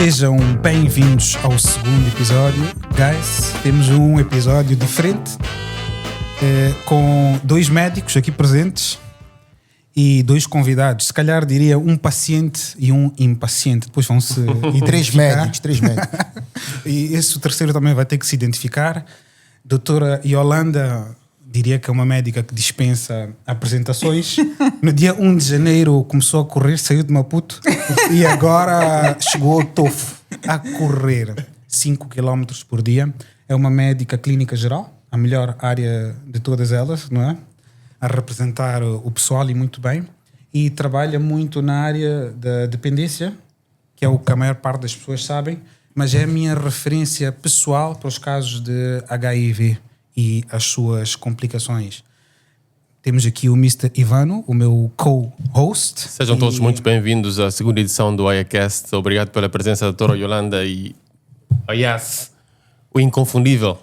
Sejam bem-vindos ao segundo episódio. Guys, temos um episódio diferente com dois médicos aqui presentes e dois convidados. Se calhar diria um paciente e um impaciente. Depois vão-se e três médicos. E esse o terceiro também vai ter que se identificar. Doutora Yolanda, diria que é uma médica que dispensa apresentações. No dia 1 de janeiro começou a correr, saiu de Maputo e agora chegou ao Tofo a correr 5 km por dia. É uma médica clínica geral, a melhor área de todas elas, não é? A representar o pessoal e muito bem. E trabalha muito na área da dependência, que é o que a maior parte das pessoas sabem, mas é a minha referência pessoal para os casos de HIV e as suas complicações. Temos aqui o Mr. Ivano, o meu co-host. Sejam todos muito bem-vindos à segunda edição do IACast. Obrigado pela presença da doutora Yolanda e Ayaz, o inconfundível.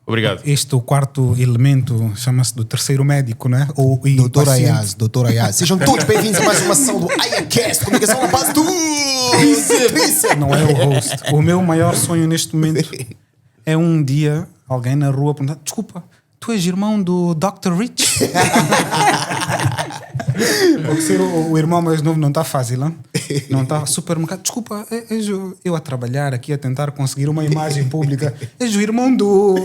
Obrigado. Este, o quarto elemento, chama-se do terceiro médico, né? Ou Doutor Ayaz. Sejam todos bem-vindos a mais uma sessão do IACast, comunicação na base do... Não é o host. O meu maior sonho neste momento é um dia alguém na rua perguntar: desculpa, tu és irmão do Dr. Rich? Porque ser o irmão mais novo não está fácil, hein? Não está supermercado. Desculpa, és eu a trabalhar aqui a tentar conseguir uma imagem pública. És o irmão do...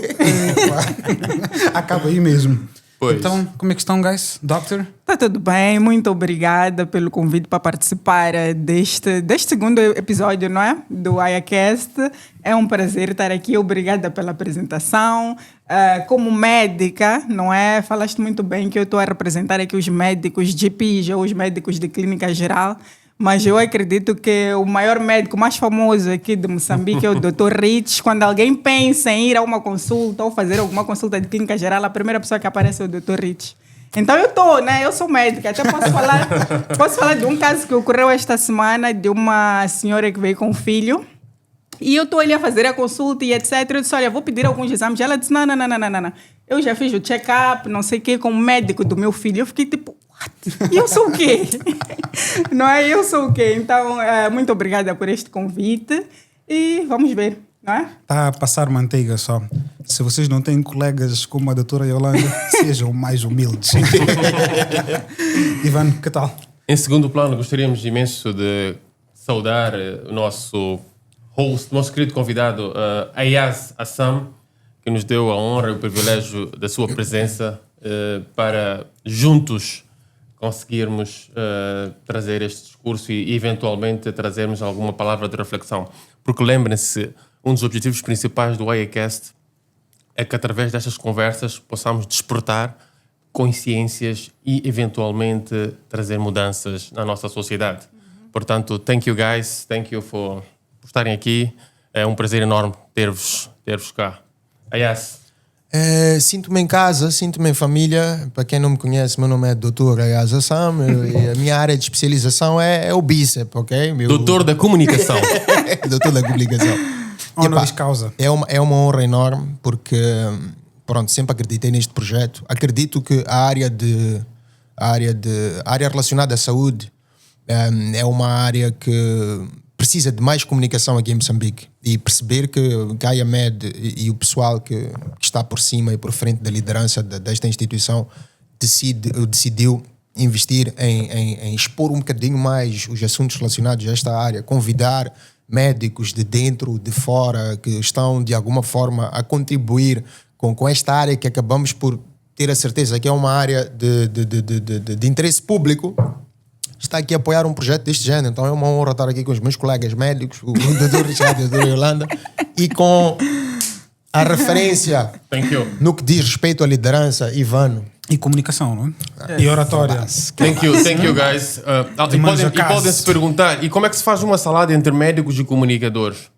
Acaba aí mesmo. Pois. Então, como é que estão, guys? Doctor? Está tudo bem, muito obrigada pelo convite para participar deste segundo episódio, não é? Do IACast. É um prazer estar aqui, obrigada pela apresentação. Como médica, não é? Falaste muito bem que eu estou a representar aqui os médicos GPs ou os médicos de clínica geral, mas eu acredito que o maior médico mais famoso aqui de Moçambique é o Dr. Rich. Quando alguém pensa em ir a uma consulta ou fazer alguma consulta de clínica geral, a primeira pessoa que aparece é o Dr. Rich. Então eu estou, né? Eu sou médica. Até posso falar de um caso que ocorreu esta semana de uma senhora que veio com um filho. E eu estou ali a fazer a consulta e etc. Eu disse: olha, vou pedir alguns exames. Ela disse: não. Eu já fiz o check-up, não sei o quê, com o médico do meu filho. Eu fiquei tipo... E eu sou o quê? Não é? Eu sou o quê? Então, muito obrigada por este convite e vamos ver, não é? Está a passar manteiga só. Se vocês não têm colegas como a doutora Yolanda, sejam mais humildes. Ivan, que tal? Em segundo plano, gostaríamos imenso de saudar o nosso host, nosso querido convidado, Ayaz Assam, que nos deu a honra e o privilégio da sua presença para juntos conseguirmos trazer este discurso e eventualmente trazermos alguma palavra de reflexão. Porque lembrem-se, um dos objetivos principais do IACast é que através destas conversas possamos despertar consciências e eventualmente trazer mudanças na nossa sociedade. Portanto, thank you guys, thank you por estarem aqui. É um prazer enorme ter-vos cá. Ayaz. Sinto-me em casa, sinto-me em família. Para quem não me conhece, meu nome é Dr. Ayaz Assam e a minha área de especialização é o bíceps, ok? Doutor da comunicação. Doutor da comunicação. Honoris causa. É uma honra enorme porque, pronto, sempre acreditei neste projeto. Acredito que a área relacionada à saúde é uma área que precisa de mais comunicação aqui em Moçambique e perceber que Gaia Med e o pessoal que está por cima e por frente da liderança desta instituição decidiu investir em expor um bocadinho mais os assuntos relacionados a esta área, convidar médicos de dentro, de fora, que estão de alguma forma a contribuir com esta área que acabamos por ter a certeza que é uma área de interesse público. Está aqui a apoiar um projeto deste género, então é uma honra estar aqui com os meus colegas médicos, o Dr. Richard e a Dra. Yolanda, e com a referência no que diz respeito à liderança, Ivano. E comunicação, não é? E oratória. Thank you guys. E podem se perguntar, e como é que se faz uma salada entre médicos e comunicadores?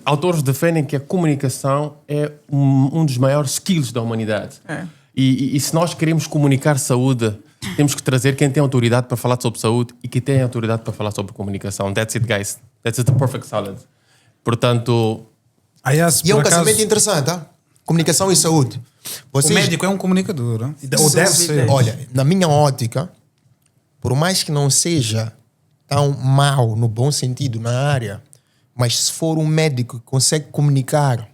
Autores defendem que a comunicação é um dos maiores skills da humanidade. E se nós queremos comunicar saúde, temos que trazer quem tem autoridade para falar sobre saúde e quem tem autoridade para falar sobre comunicação. That's it, guys. That's the perfect salad. Portanto... E é um casamento interessante, tá? Comunicação e saúde. O médico é um comunicador, hein? Ou deve ser. Olha, na minha ótica, por mais que não seja tão mal, no bom sentido, na área, mas se for um médico que consegue comunicar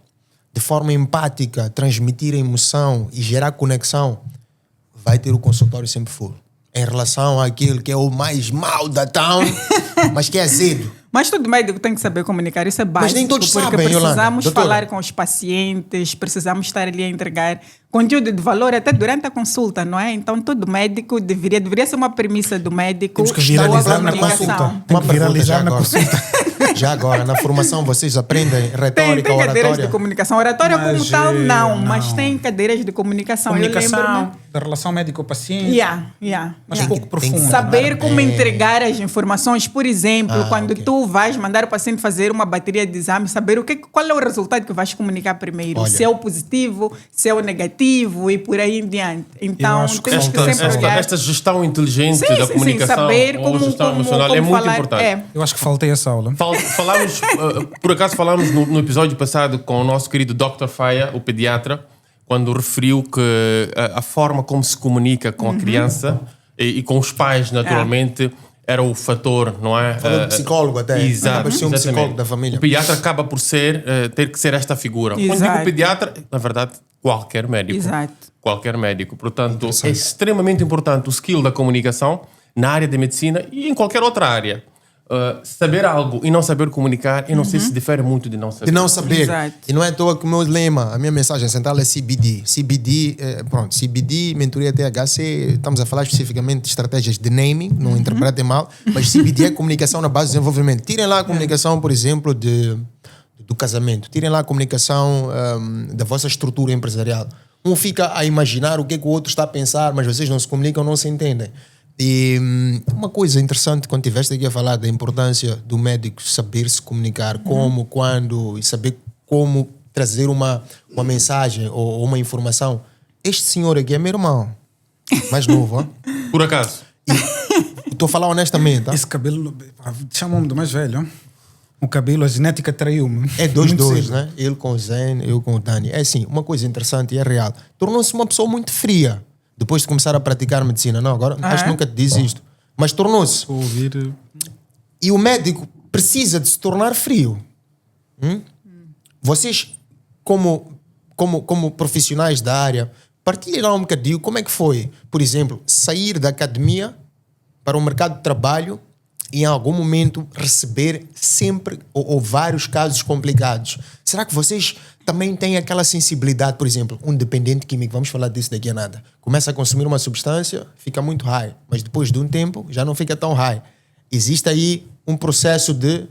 de forma empática, transmitir a emoção e gerar conexão, vai ter o consultório sempre full. Em relação àquele que é o mais mau da town, mas que é azedo. Mas todo médico tem que saber comunicar, isso é básico. Mas nem todos porque sabem, Yolanda. precisamos Doutora. falar com os pacientes, precisamos estar ali a entregar conteúdo de valor até durante a consulta, não é? Então todo médico deveria ser uma premissa do médico. Temos que estar viralizar a na comunicação. consulta. Uma Tem que viralizar na pergunta consulta. Já agora, na formação vocês aprendem Tem retórica, cadeiras oratória? de comunicação. Oratória Mas, como tal, não, mas não. tem cadeiras de comunicação. Eu Comunicação, lembro-me. da relação médico-paciente, Yeah. mas Tem pouco que- tem que profundo. Saber né? como entregar as informações, por exemplo, quando ok. tu vais mandar o paciente fazer uma bateria de exame, saber qual é o resultado que vais comunicar primeiro, Olha. se é o positivo, se é o negativo e por aí em diante. Então, acho que temos que falta sempre olhar. Esta gestão inteligente da comunicação saber ou como, gestão como, emocional como é muito falar. importante. É. Eu acho que faltei essa aula. Falámos, por acaso falámos no episódio passado com o nosso querido Dr. Faia, o pediatra, quando referiu que a forma como se comunica com a criança e com os pais, naturalmente, era o fator, não é? Falou de psicólogo até. Exato. Acaba de ser um exatamente. psicólogo da família. O pediatra acaba por ter que ser esta figura. Quando digo Exato. pediatra, na verdade, qualquer médico. Exato. Qualquer médico. Portanto, é extremamente importante o skill da comunicação na área da medicina e em qualquer outra área. Saber algo e não saber comunicar, eu não sei se difere muito de não saber. De não saber. Exato. E não é à toa que o meu lema, a minha mensagem central é CBD. CBD, mentoria THC, estamos a falar especificamente de estratégias de naming, não interpretem mal, mas CBD é comunicação na base do desenvolvimento. Tirem lá a comunicação, por exemplo, do casamento. Tirem lá a comunicação da vossa estrutura empresarial. Um fica a imaginar o que é que o outro está a pensar, mas vocês não se comunicam, não se entendem. E uma coisa interessante quando estiveste aqui a falar da importância do médico saber se comunicar, como, quando, e saber como trazer uma mensagem ou uma informação. Este senhor aqui é meu irmão, mais novo, hein? Por acaso. Estou a falar honestamente, hein? Esse cabelo, chamam-me do mais velho. O cabelo, a genética traiu-me. É Muito 2-2, cedo. né? Ele com o Zen, eu com o Dani. É assim, uma coisa interessante e é real. Tornou-se uma pessoa muito fria depois de começar a praticar medicina. Não, agora acho que nunca te disse isto. Mas tornou-se. Vou ouvir. E o médico precisa de se tornar frio. Vocês, como profissionais da área, partilhem lá um bocadinho como é que foi, por exemplo, sair da academia para o mercado de trabalho e em algum momento receber sempre ou vários casos complicados. Será que vocês também têm aquela sensibilidade, por exemplo, um dependente químico, vamos falar disso daqui a nada, começa a consumir uma substância, fica muito high, mas depois de um tempo já não fica tão high. Existe aí um processo de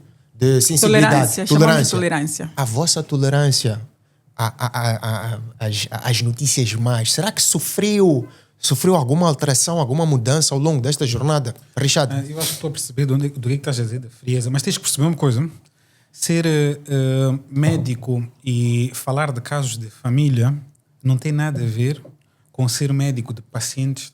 sensibilidade. Chamamos de tolerância. A vossa tolerância às notícias más, será que sofreu alguma alteração, alguma mudança ao longo desta jornada? Richard? Eu acho que estou a perceber do que estás a dizer, da frieza, mas tens que perceber uma coisa. Ser médico e falar de casos de família não tem nada a ver com ser médico de pacientes.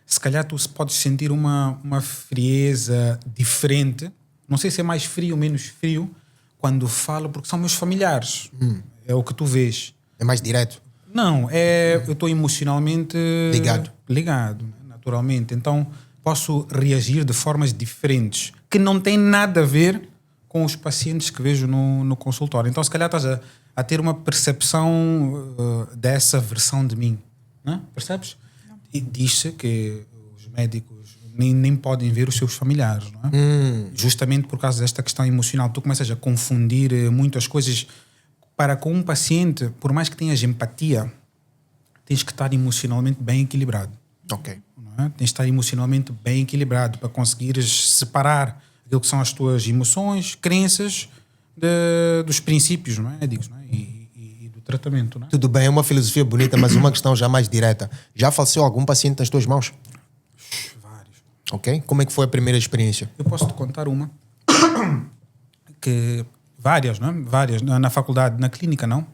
Se calhar tu podes sentir uma frieza diferente. Não sei se é mais frio ou menos frio quando falo, porque são meus familiares. É o que tu vês. É mais direto? Não, eu estou emocionalmente ligado, naturalmente. Então posso reagir de formas diferentes que não têm nada a ver com os pacientes que vejo no consultório. Então se calhar estás a ter uma percepção dessa versão de mim, não é? Percebes? E diz-se que os médicos nem podem ver os seus familiares, não é? Justamente por causa desta questão emocional. Tu começas a confundir muitas coisas. Para com um paciente, por mais que tenhas empatia, tens que estar emocionalmente bem equilibrado. Ok. Não é? Tens que estar emocionalmente bem equilibrado para conseguires separar aquilo que são as tuas emoções, crenças dos princípios médicos, não é? E do tratamento. Não é? Tudo bem, é uma filosofia bonita, mas uma questão já mais direta. Já faleceu algum paciente nas tuas mãos? Vários. Ok. Como é que foi a primeira experiência? Eu posso te contar uma que várias, não é? Várias na faculdade, na clínica não,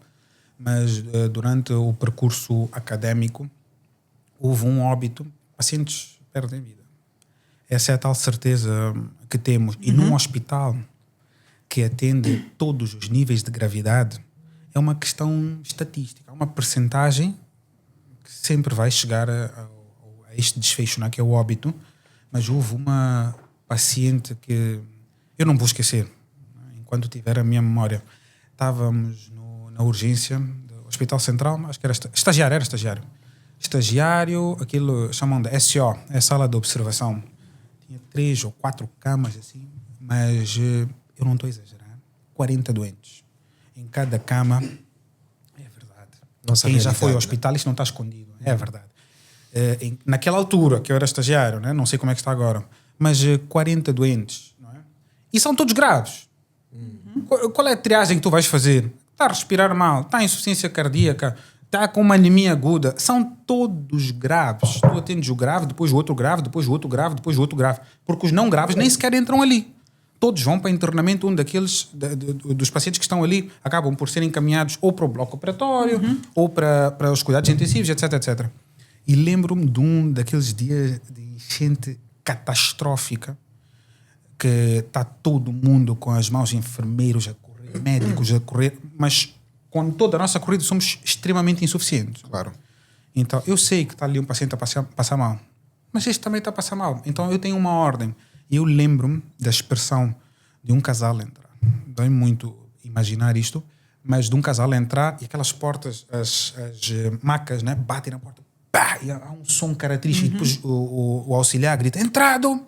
mas durante o percurso académico houve um óbito, pacientes perdem vida. Essa é a tal certeza que temos. E num hospital que atende todos os níveis de gravidade, é uma questão estatística, uma percentagem que sempre vai chegar a este desfecho, não é? Que é o óbito, mas houve uma paciente que eu não vou esquecer, enquanto tiver a minha memória. Estávamos na urgência do Hospital Central, acho que era estagiário. Estagiário, aquilo chamam de SO, é sala de observação. Tinha 3 ou 4 camas assim, mas eu não estou a exagerar, 40 doentes. Em cada cama, é verdade. Nossa, quem já foi ao né? hospital, isto não está escondido, é verdade. Naquela altura, que eu era estagiário, né? Não sei como é que está agora, mas 40 doentes, não é? E são todos graves. Qual é a triagem que tu vais fazer? Está a respirar mal, está em insuficiência cardíaca, está com uma anemia aguda. São todos graves. Tu atendes o grave, depois o outro grave, depois o outro grave, depois o outro grave. Porque os não graves nem sequer entram ali. Todos vão para internamento. Um daqueles dos pacientes que estão ali acabam por ser encaminhados ou para o bloco operatório ou para os cuidados intensivos, etc, etc. E lembro-me de um daqueles dias de enchente catastrófica que está todo mundo com as mãos, enfermeiros a correr, médicos a correr, mas com toda a nossa corrida somos extremamente insuficientes. Claro. Então, eu sei que está ali um paciente a passar mal, mas este também está a passar mal. Então, eu tenho uma ordem. E eu lembro-me da expressão de um casal entrar. Dói muito imaginar isto, mas de um casal entrar e aquelas portas, as macas, né, batem na porta, pá, e há um som característico. E depois o auxiliar grita, entrado!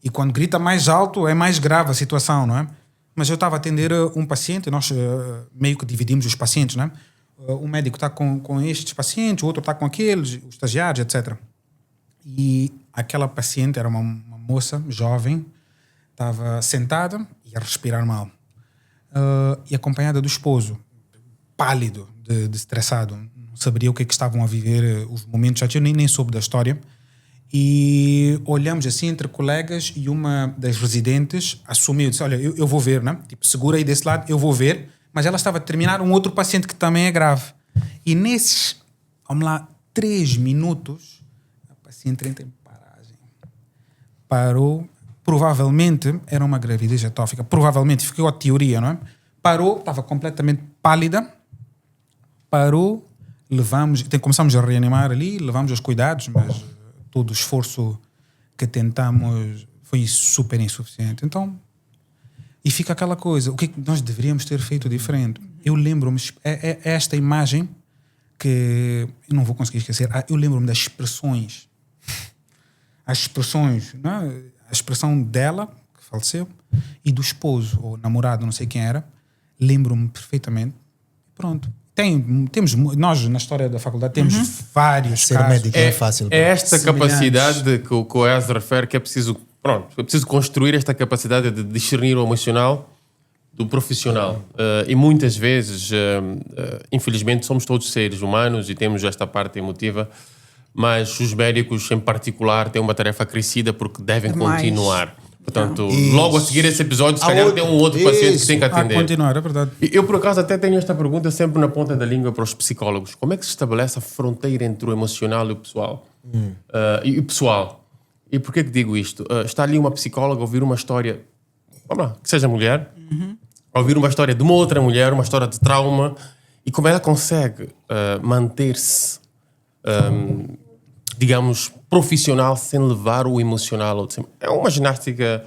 E quando grita mais alto, é mais grave a situação, não é? Mas eu estava a atender um paciente, nós meio que dividimos os pacientes, né? Um médico está com estes pacientes, o outro está com aqueles, os estagiários, etc. E aquela paciente era uma moça jovem, estava sentada e a respirar mal. E acompanhada do esposo, pálido, de estressado. Não saberia o que estavam a viver, os momentos, eu nem soube da história. E olhamos assim entre colegas e uma das residentes assumiu, disse, olha, eu vou ver, né? Tipo, segura aí desse lado, eu vou ver. Mas ela estava a terminar um outro paciente que também é grave. E nesses, vamos lá, 3 minutos, a paciente entra em paragem. Parou, provavelmente era uma gravidez atófica, provavelmente, ficou a teoria, não é? Parou, estava completamente pálida, parou, começamos a reanimar ali, levamos os cuidados, mas todo o esforço que tentamos foi super insuficiente. Então, e fica aquela coisa, o que é que nós deveríamos ter feito diferente? Eu lembro-me, é esta imagem que eu não vou conseguir esquecer, eu lembro-me das expressões. As expressões, não é? A expressão dela, que faleceu, e do esposo, ou namorado, não sei quem era, lembro-me perfeitamente. Pronto. Nós, na história da faculdade, temos vários Ser casos. médico é fácil. É esta Semelhantes. capacidade que o EAS refere que é preciso construir esta capacidade de discernir o emocional do profissional. E muitas vezes, infelizmente, somos todos seres humanos e temos esta parte emotiva, mas os médicos, em particular, têm uma tarefa acrescida porque devem continuar. Portanto, logo a seguir esse episódio, se calhar tem um outro paciente que tem que atender. Continuar, é verdade. Eu, por acaso, até tenho esta pergunta sempre na ponta da língua para os psicólogos. Como é que se estabelece a fronteira entre o emocional e o pessoal? E o pessoal. E por que digo isto? Está ali uma psicóloga a ouvir uma história, vamos lá, que seja mulher, a ouvir uma história de uma outra mulher, uma história de trauma, e como ela consegue manter-se, digamos, profissional sem levar o emocional ao de cima. É uma ginástica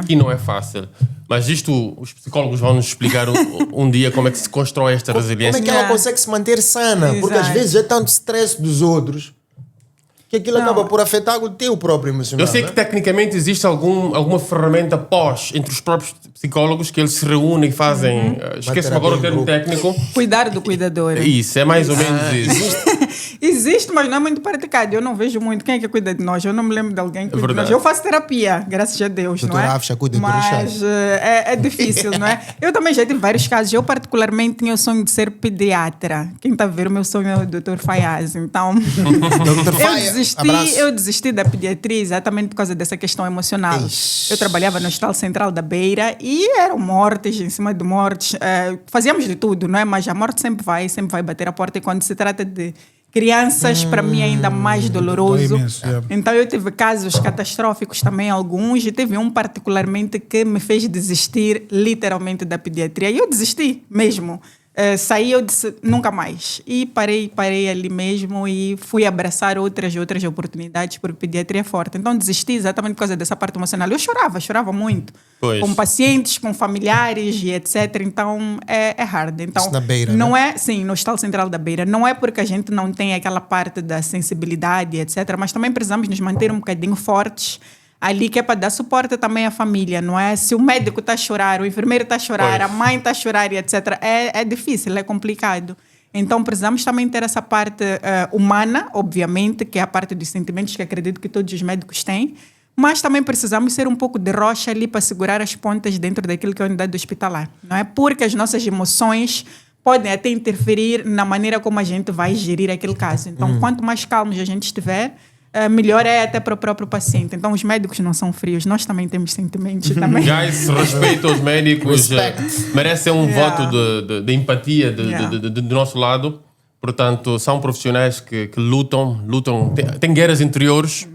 que não é fácil. Mas isto, os psicólogos vão nos explicar um dia como é que se constrói esta resiliência. Como é que ela consegue se manter sana? Exato. Porque às vezes é tanto stress dos outros que aquilo acaba por afetar o teu próprio emocional. Eu sei que tecnicamente existe alguma ferramenta pós entre os próprios psicólogos que eles se reúnem e fazem. Esqueço-me agora o termo técnico. Cuidar do cuidador. Isso, é mais ou menos isso. Existe, mas não é muito praticado. Eu não vejo muito quem é que cuida de nós. Eu não me lembro de alguém que cuida de nós. verdade. Eu faço terapia, graças a Deus, não é? Doutora Afsha cuida do Mas é difícil, não é? Eu também já tive vários casos. Eu particularmente tinha o sonho de ser pediatra. Quem está a ver o meu sonho é o Dr. Fayaz. Então, Dr. Faia, abraço. eu desisti da pediatria exatamente por causa dessa questão emocional. Eu trabalhava no Hospital Central da Beira e eram mortes em cima de mortes. Fazíamos de tudo, não é? Mas a morte sempre vai bater a porta. E quando se trata de crianças, para mim é ainda mais doloroso. Dói imenso, Então eu tive casos catastróficos também, alguns, e teve um particularmente que me fez desistir literalmente da pediatria. E eu desisti mesmo. Saí, eu disse, nunca mais. E parei ali mesmo e fui abraçar outras oportunidades, porque pediatria é forte. Então desisti exatamente por causa dessa parte emocional. Eu chorava muito. Pois. Com pacientes, com familiares e etc. Então é hard. Então, isso na Beira, não né? é, sim, no Hospital Central da Beira. Não é porque a gente não tem aquela parte da sensibilidade, etc. Mas também precisamos nos manter um bocadinho fortes ali, que é para dar suporte também à família, não é? Se o médico está a chorar, o enfermeiro está a chorar, Pois. a mãe está a chorar e etc. É difícil, é complicado. Então precisamos também ter essa parte humana, obviamente, que é a parte dos sentimentos que acredito que todos os médicos têm, mas também precisamos ser um pouco de rocha ali para segurar as pontas dentro daquilo que é a unidade hospitalar, não é? Porque as nossas emoções podem até interferir na maneira como a gente vai gerir aquele caso. Então, quanto mais calmos a gente estiver, melhor é até para o próprio paciente. Então, os médicos não são frios, nós também temos sentimentos. Também. Guys, respeito aos médicos. Merecem um Yeah. voto de empatia Yeah. do nosso lado. Portanto, são profissionais que lutam, têm guerras interiores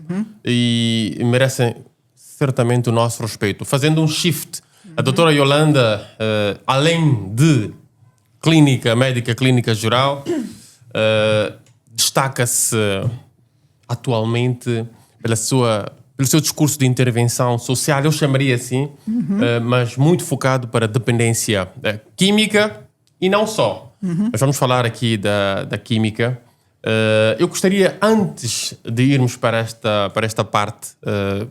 e merecem certamente o nosso respeito. Fazendo um shift, a doutora Yolanda, além de médica clínica geral, destaca-se atualmente pelo seu discurso de intervenção social, eu chamaria assim, mas muito focado para a dependência química e não só. Nós vamos falar aqui da química. Eu gostaria, antes de irmos para esta parte,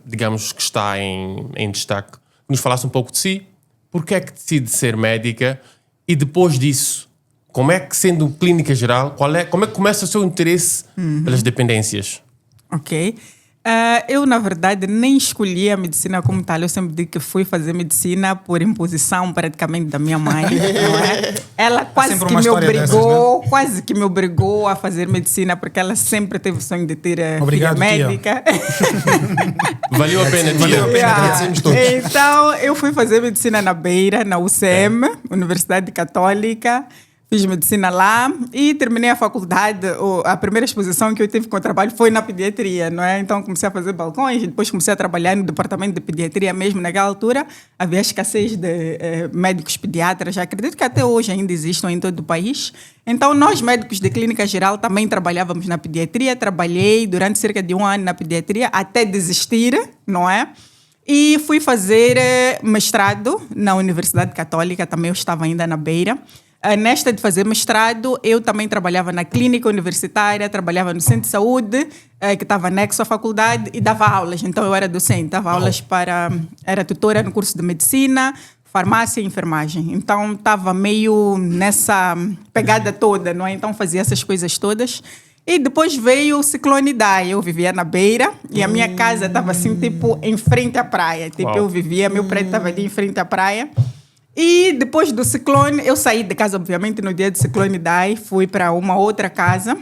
digamos que está em destaque, que nos falasse um pouco de si, porque é que decide ser médica e depois disso, como é que, sendo clínica geral, como é que começa o seu interesse pelas dependências? Ok. Eu, na verdade, nem escolhi a medicina como tal. Eu sempre digo que fui fazer medicina por imposição, praticamente, da minha mãe. Não é? Ela sempre uma história quase que me obrigou a fazer medicina, porque ela sempre teve o sonho de ter Obrigado, filha tia. médica. Valeu a pena, Valeu a tia. pena. agradecemos todos. Então, eu fui fazer medicina na Beira, na UCM, Universidade Católica. Fiz medicina lá e terminei a faculdade. A primeira exposição que eu tive com o trabalho foi na pediatria, não é? Então comecei a fazer balcões, depois comecei a trabalhar no departamento de pediatria mesmo. Naquela altura havia escassez de médicos pediatras, já acredito que até hoje ainda existem em todo o país. Então nós, médicos de clínica geral, também trabalhávamos na pediatria. Trabalhei durante cerca de 1 ano na pediatria até desistir, não é? E fui fazer mestrado na Universidade Católica, também eu estava ainda na Beira. Nesta de fazer mestrado, eu também trabalhava na clínica universitária, trabalhava no centro de saúde, que estava anexo à faculdade, e dava aulas. Então, eu era docente, dava aulas era tutora no curso de medicina, farmácia e enfermagem. Então, estava meio nessa pegada toda, não é? Então, fazia essas coisas todas. E depois veio o ciclone Idai. Eu vivia na Beira e a minha casa estava assim, tipo, em frente à praia. Tipo, Uau. eu vivia, meu prédio estava ali em frente à praia. E depois do ciclone, eu saí de casa, obviamente, no dia do ciclone Idai, fui para uma outra casa.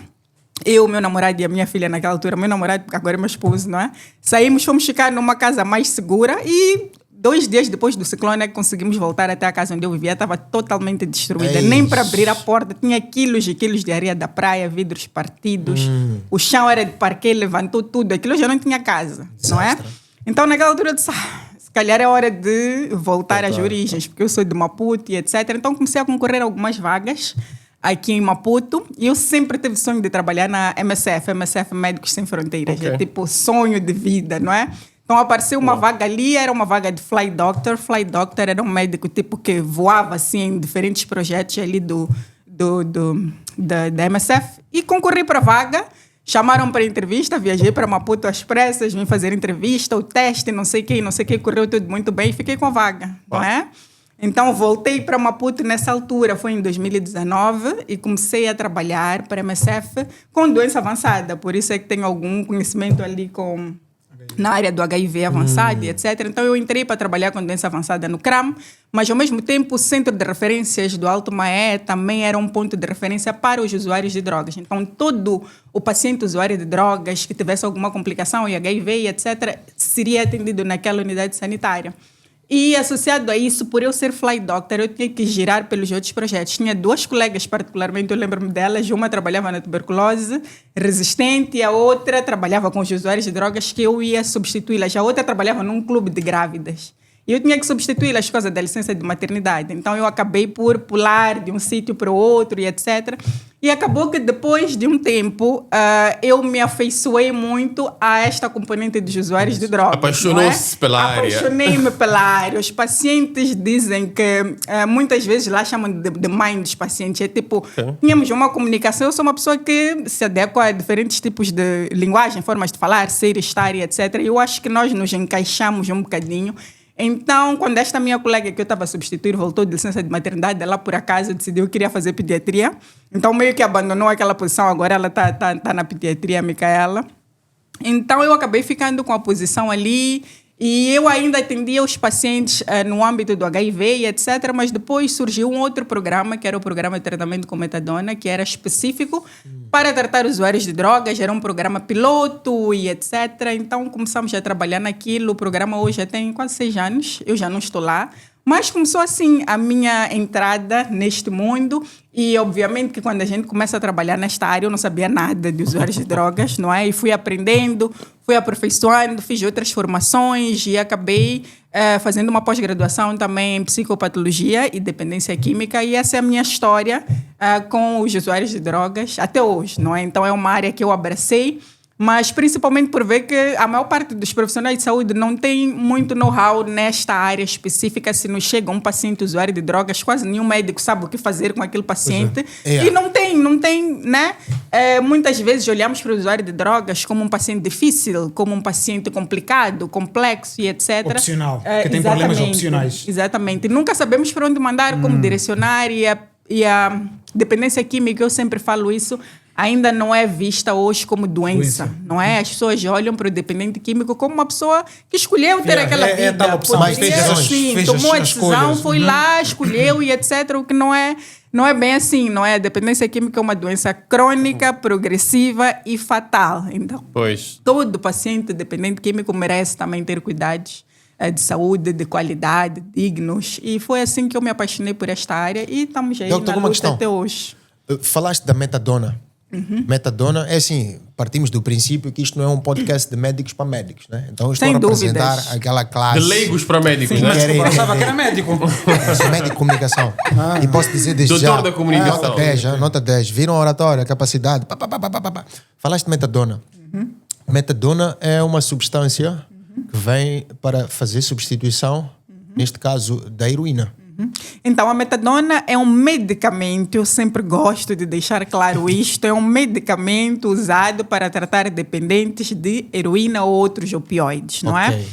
Eu, meu namorado e a minha filha naquela altura, meu namorado, porque agora é meu esposo, não é? Saímos, fomos ficar numa casa mais segura e 2 dias depois do ciclone conseguimos voltar até a casa onde eu vivia. Estava totalmente destruída. Eish. Nem para abrir a porta. Tinha quilos e quilos de areia da praia, vidros partidos. O chão era de parquet, levantou tudo. Aquilo já não tinha casa, não é? Então, naquela altura, eu disse... se calhar é hora de voltar às origens, porque eu sou de Maputo e etc. Então comecei a concorrer a algumas vagas aqui em Maputo e eu sempre tive sonho de trabalhar na MSF Médicos Sem Fronteiras. Ok. É tipo sonho de vida, não é? Então apareceu uma vaga ali, era uma vaga de Fly Doctor. Fly Doctor era um médico tipo que voava assim em diferentes projetos ali da MSF e concorri para a vaga. Chamaram para entrevista, viajei para Maputo às pressas, vim fazer entrevista, o teste, não sei o que, correu tudo muito bem e fiquei com a vaga, não é? Então, voltei para Maputo nessa altura, foi em 2019, e comecei a trabalhar para a MSF com doença avançada, por isso é que tenho algum conhecimento ali na área do HIV avançado e etc. Então, eu entrei para trabalhar com doença avançada no CRAM, mas, ao mesmo tempo, o centro de referências do Alto Maé também era um ponto de referência para os usuários de drogas. Então, todo o paciente usuário de drogas que tivesse alguma complicação, e HIV e etc., seria atendido naquela unidade sanitária. E, associado a isso, por eu ser Fly Doctor, eu tinha que girar pelos outros projetos. Tinha 2 colegas, particularmente, eu lembro-me delas. Uma trabalhava na tuberculose resistente e a outra trabalhava com os usuários de drogas, que eu ia substituí-las. A outra trabalhava num clube de grávidas. E eu tinha que substituir as coisas da licença de maternidade. Então eu acabei por pular de um sítio para o outro e etc. E acabou que depois de um tempo eu me afeiçoei muito a esta componente dos usuários de drogas. Apaixonou-se pela área. Apaixonei-me pela área. Os pacientes dizem que muitas vezes lá chamam de mãe dos pacientes. É tipo, tínhamos uma comunicação. Eu sou uma pessoa que se adequa a diferentes tipos de linguagem, formas de falar, ser, estar e etc. E eu acho que nós nos encaixamos um bocadinho. Então, quando esta minha colega que eu estava a substituir voltou de licença de maternidade, ela por acaso decidiu que queria fazer pediatria. Então, meio que abandonou aquela posição, agora ela tá na pediatria, a Micaela. Então, eu acabei ficando com a posição ali e eu ainda atendia os pacientes no âmbito do HIV e etc. Mas depois surgiu um outro programa, que era o programa de tratamento com metadona, que era específico para tratar usuários de drogas. Era um programa piloto e etc. Então, começamos a trabalhar naquilo. O programa hoje já tem quase 6 anos. Eu já não estou lá. Mas começou assim a minha entrada neste mundo e obviamente que quando a gente começa a trabalhar nesta área eu não sabia nada de usuários de drogas, não é? E fui aprendendo, fui aperfeiçoando, fiz outras formações e acabei fazendo uma pós-graduação também em psicopatologia e dependência química e essa é a minha história com os usuários de drogas até hoje, não é? Então é uma área que eu abracei, mas principalmente por ver que a maior parte dos profissionais de saúde não tem muito know-how nesta área específica. Se nos chega um paciente usuário de drogas, quase nenhum médico sabe o que fazer com aquele paciente. E não tem, né? Muitas vezes olhamos para o usuário de drogas como um paciente difícil, como um paciente complicado, complexo e etc. Opcional, que tem problemas opcionais. Exatamente. E nunca sabemos para onde mandar, como direcionar e a dependência química, eu sempre falo isso, ainda não é vista hoje como doença, não é? As pessoas olham para o dependente químico como uma pessoa que escolheu ter aquela vida. Tal opção. Mas fez tomou a decisão, escolhas. foi lá, escolheu e etc. O que não é bem assim, não é? A dependência química é uma doença crônica, progressiva e fatal. Então, todo paciente dependente químico merece também ter cuidados de saúde, de qualidade, dignos. E foi assim que eu me apaixonei por esta área e estamos aí Doutor, na luta até hoje. Falaste da metadona. Metadona é assim, partimos do princípio que isto não é um podcast de médicos para médicos, né? Então eu estou a representar aquela classe de leigos para médicos, Sim, né? mas eu pensava que era médico. Eu sou médico de comunicação. E posso dizer desde Doutor já, da comunicação. nota 10, nota 10. Viram a oratória, a capacidade. Falaste de metadona. Metadona é uma substância que vem para fazer substituição, neste caso, da heroína. Então, a metadona é um medicamento, eu sempre gosto de deixar claro isto, é um medicamento usado para tratar dependentes de heroína ou outros opioides, não é?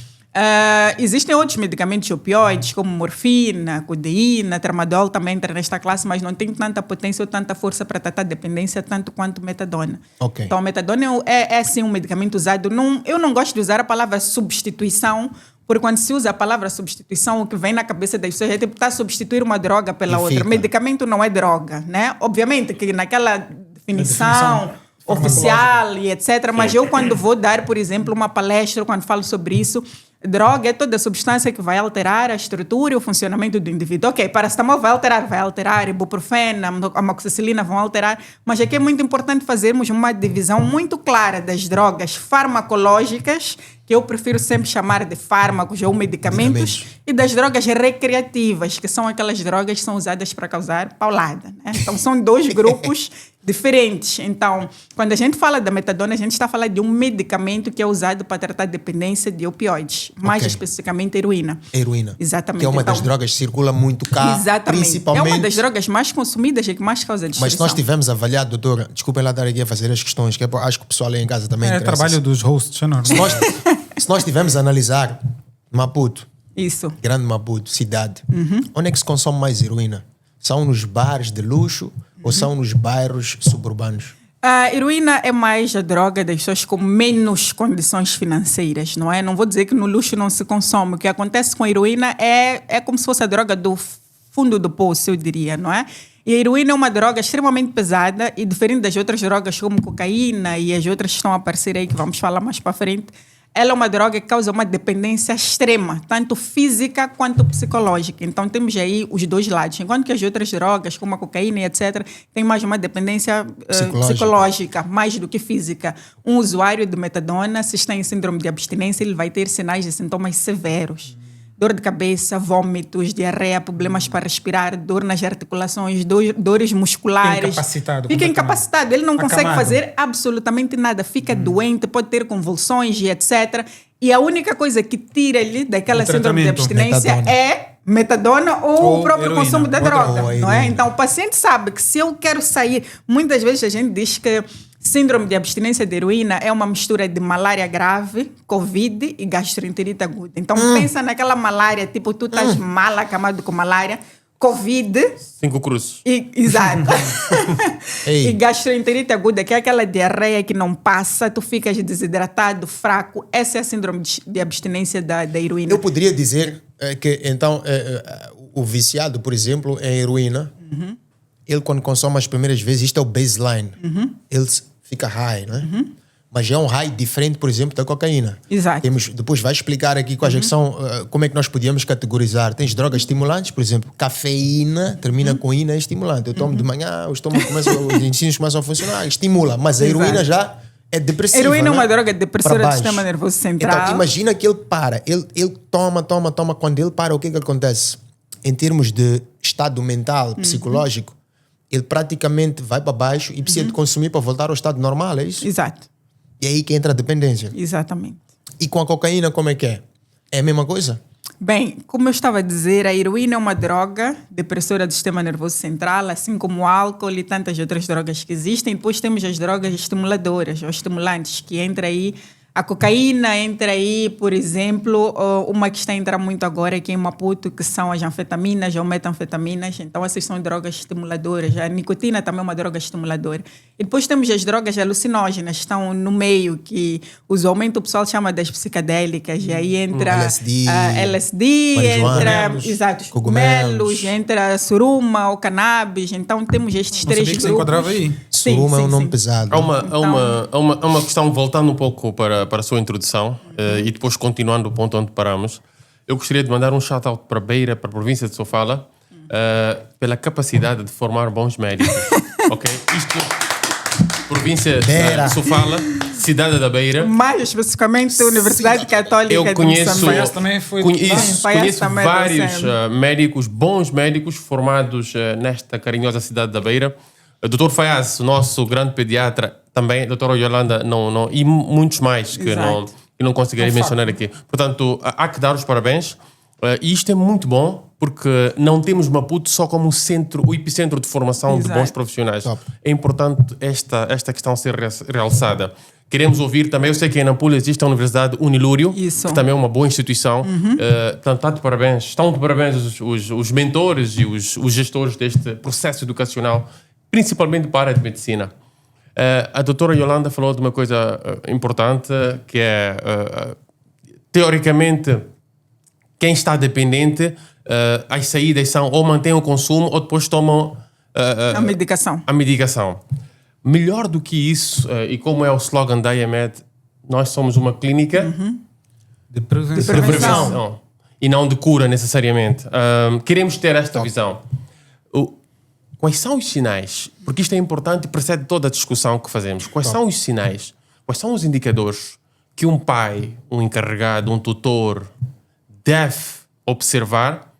Existem outros medicamentos opioides, como morfina, codeína, tramadol também entra nesta classe, mas não tem tanta potência ou tanta força para tratar dependência tanto quanto metadona. Então, a metadona é sim um medicamento usado. Eu não gosto de usar a palavra substituição, porque quando se usa a palavra substituição, o que vem na cabeça das pessoas é tipo, está a substituir uma droga pela outra. Medicamento não é droga, né? Obviamente que naquela definição oficial e etc. Mas eu, quando vou dar, por exemplo, uma palestra, quando falo sobre isso, droga é toda substância que vai alterar a estrutura e o funcionamento do indivíduo. Ok, paracetamol vai alterar, ibuprofeno, amoxicilina vão alterar, mas aqui é muito importante fazermos uma divisão muito clara das drogas farmacológicas, que eu prefiro sempre chamar de fármacos ou medicamentos, e das drogas recreativas, que são aquelas drogas que são usadas para causar paulada, né? Então, são dois grupos diferentes. Então, quando a gente fala da metadona, a gente está falando de um medicamento que é usado para tratar dependência de opioides, mais especificamente heroína. Heroína. Exatamente. Que é uma das drogas que circula muito cá, exatamente. Principalmente... É uma das drogas mais consumidas e que mais causa destruição. Mas nós tivemos avaliado, doutora, desculpem lá estar aqui a fazer as questões, que acho que o pessoal aí em casa também interessa. É trabalho dos hosts, é normal. Se nós tivermos a analisar Maputo, isso. Grande Maputo, cidade, onde é que se consome mais heroína? São nos bares de luxo ou são nos bairros suburbanos? A heroína é mais a droga das pessoas com menos condições financeiras, não é? Não vou dizer que no luxo não se consome. O que acontece com a heroína é como se fosse a droga do fundo do poço, eu diria, não é? E a heroína é uma droga extremamente pesada e diferente das outras drogas como cocaína e as outras que estão a aparecer aí, que vamos falar mais para frente, ela é uma droga que causa uma dependência extrema, tanto física quanto psicológica. Então, temos aí os dois lados. Enquanto que as outras drogas, como a cocaína e etc., tem mais uma dependência psicológica, mais do que física. Um usuário de metadona, se está em síndrome de abstinência, ele vai ter sinais e sintomas severos. dor de cabeça, vômitos, diarreia, problemas para respirar, dor nas articulações, dores musculares. Incapacitado. Fica incapacitado. Ele não consegue Acamado. fazer absolutamente nada. Fica doente, pode ter convulsões e etc. E a única coisa que tira ele daquela O síndrome de tratamento. abstinência Metadona. é metadona ou Ou o próprio heroína. consumo da Ou droga, a não é? heroína. Então o paciente sabe que se eu quero sair, muitas vezes a gente diz que síndrome de abstinência de heroína é uma mistura de malária grave, covid e gastroenterite aguda. Então pensa naquela malária, tipo tu estás mal acamado com malária, covid 5 cruzes. exato. Ei. E gastroenterite aguda, que é aquela diarreia que não passa, tu ficas desidratado, fraco. Essa é a síndrome de abstinência da heroína. Eu poderia dizer que, então, o viciado, por exemplo, em heroína, ele quando consome as primeiras vezes, isto é o baseline. Ele fica high, né? Mas é um high diferente, por exemplo, da cocaína. Exato. Depois vai explicar aqui quais é que são, como é que nós podíamos categorizar. Tens drogas estimulantes, por exemplo, cafeína, termina com ina, é estimulante. Eu tomo de manhã, os intestinos começam a funcionar, estimula. Mas a heroína Exato. já é depressiva. A heroína é né? uma droga depressora Para do baixo. sistema nervoso central. Então, imagina que ele para, ele toma. Quando ele para, o que acontece? Em termos de estado mental, psicológico, ele praticamente vai para baixo e precisa de consumir para voltar ao estado normal, é isso? Exato. E é aí que entra a dependência. Exatamente. E com a cocaína, como é que é? É a mesma coisa? Bem, como eu estava a dizer, a heroína é uma droga depressora do sistema nervoso central, assim como o álcool e tantas outras drogas que existem. Depois temos as drogas estimuladoras ou estimulantes, que entra aí a cocaína, entra aí, por exemplo, uma que está a entrar muito agora aqui em Maputo, que são as anfetaminas ou metanfetaminas. Então, essas são drogas estimuladoras. A nicotina também é uma droga estimuladora. E depois temos as drogas alucinógenas, que estão no meio, que usualmente o pessoal chama das psicadélicas. E aí entra LSD, LSD, entra marijuana, exato, cogumelos. cogumelos, entra suruma ou cannabis. Então, temos estes Não três sabia que se grupos. enquadrava aí. Sim, Suruma é sim, um nome sim. pesado. Há uma questão, voltando um pouco para a sua introdução e depois continuando o ponto onde paramos. Eu gostaria de mandar um shout-out para Beira, para a província de Sofala, pela capacidade de formar bons médicos. Ok? Isto, província Beira. de Sofala, cidade da Beira. Mais especificamente a Universidade Católica Eu de conheço, Moçambique. Faias também foi- conheço Faias também é vários docente. médicos, bons médicos formados nesta carinhosa cidade da Beira. O Dr. Fayaz, o nosso grande pediatra, também, a doutora Yolanda, e muitos mais que Exato. não conseguirei mencionar aqui. Portanto, há que dar os parabéns. E isto é muito bom, porque não temos Maputo só como o epicentro de formação de Exato. bons profissionais. Top. É importante esta questão ser realçada. Queremos ouvir também, eu sei que em Nampula existe a Universidade Unilúrio, Isso. que também é uma boa instituição. Portanto, estão de parabéns os mentores e os gestores deste processo educacional, principalmente para a área de medicina. A doutora Yolanda falou de uma coisa importante, que é, teoricamente, quem está dependente, as saídas são ou mantêm o consumo ou depois tomam A medicação. a medicação. Melhor do que isso, e como é o slogan da IAMED, nós somos uma clínica De prevenção. De de prevenção. prevenção e não de cura necessariamente. Queremos ter esta visão. Quais são os sinais? Porque isto é importante e precede toda a discussão que fazemos. Quais são os sinais? Quais são os indicadores que um pai, um encarregado, um tutor deve observar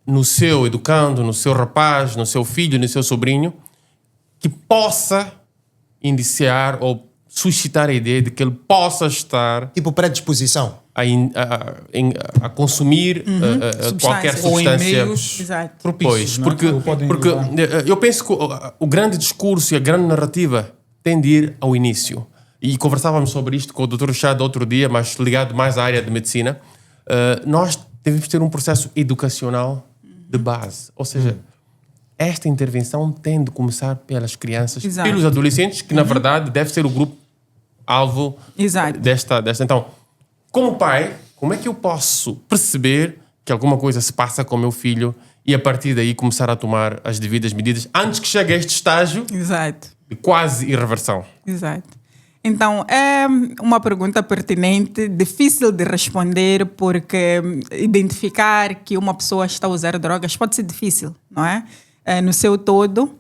no seu educando, no seu rapaz, no seu filho, no seu sobrinho, que possa indiciar ou suscitar a ideia de que ele possa estar Tipo predisposição. a consumir qualquer Substâncias. Ou em substância. meios Exato. propícios. Pois, não é? porque, Ou podem porque levar. eu penso que o grande discurso e a grande narrativa tem de ir ao início. E conversávamos sobre isto com o Dr. Chad outro dia, mas ligado mais à área de medicina. Nós devemos ter um processo educacional de base. Ou seja, esta intervenção tem de começar pelas crianças, Exato. pelos adolescentes, que na verdade deve ser o grupo-alvo Exato. desta. Então, como pai, como é que eu posso perceber que alguma coisa se passa com o meu filho e a partir daí começar a tomar as devidas medidas antes que chegue a este estágio Exato. de quase irreversão? Exato. Então, é uma pergunta pertinente, difícil de responder, porque identificar que uma pessoa está a usar drogas pode ser difícil, não é? No seu todo.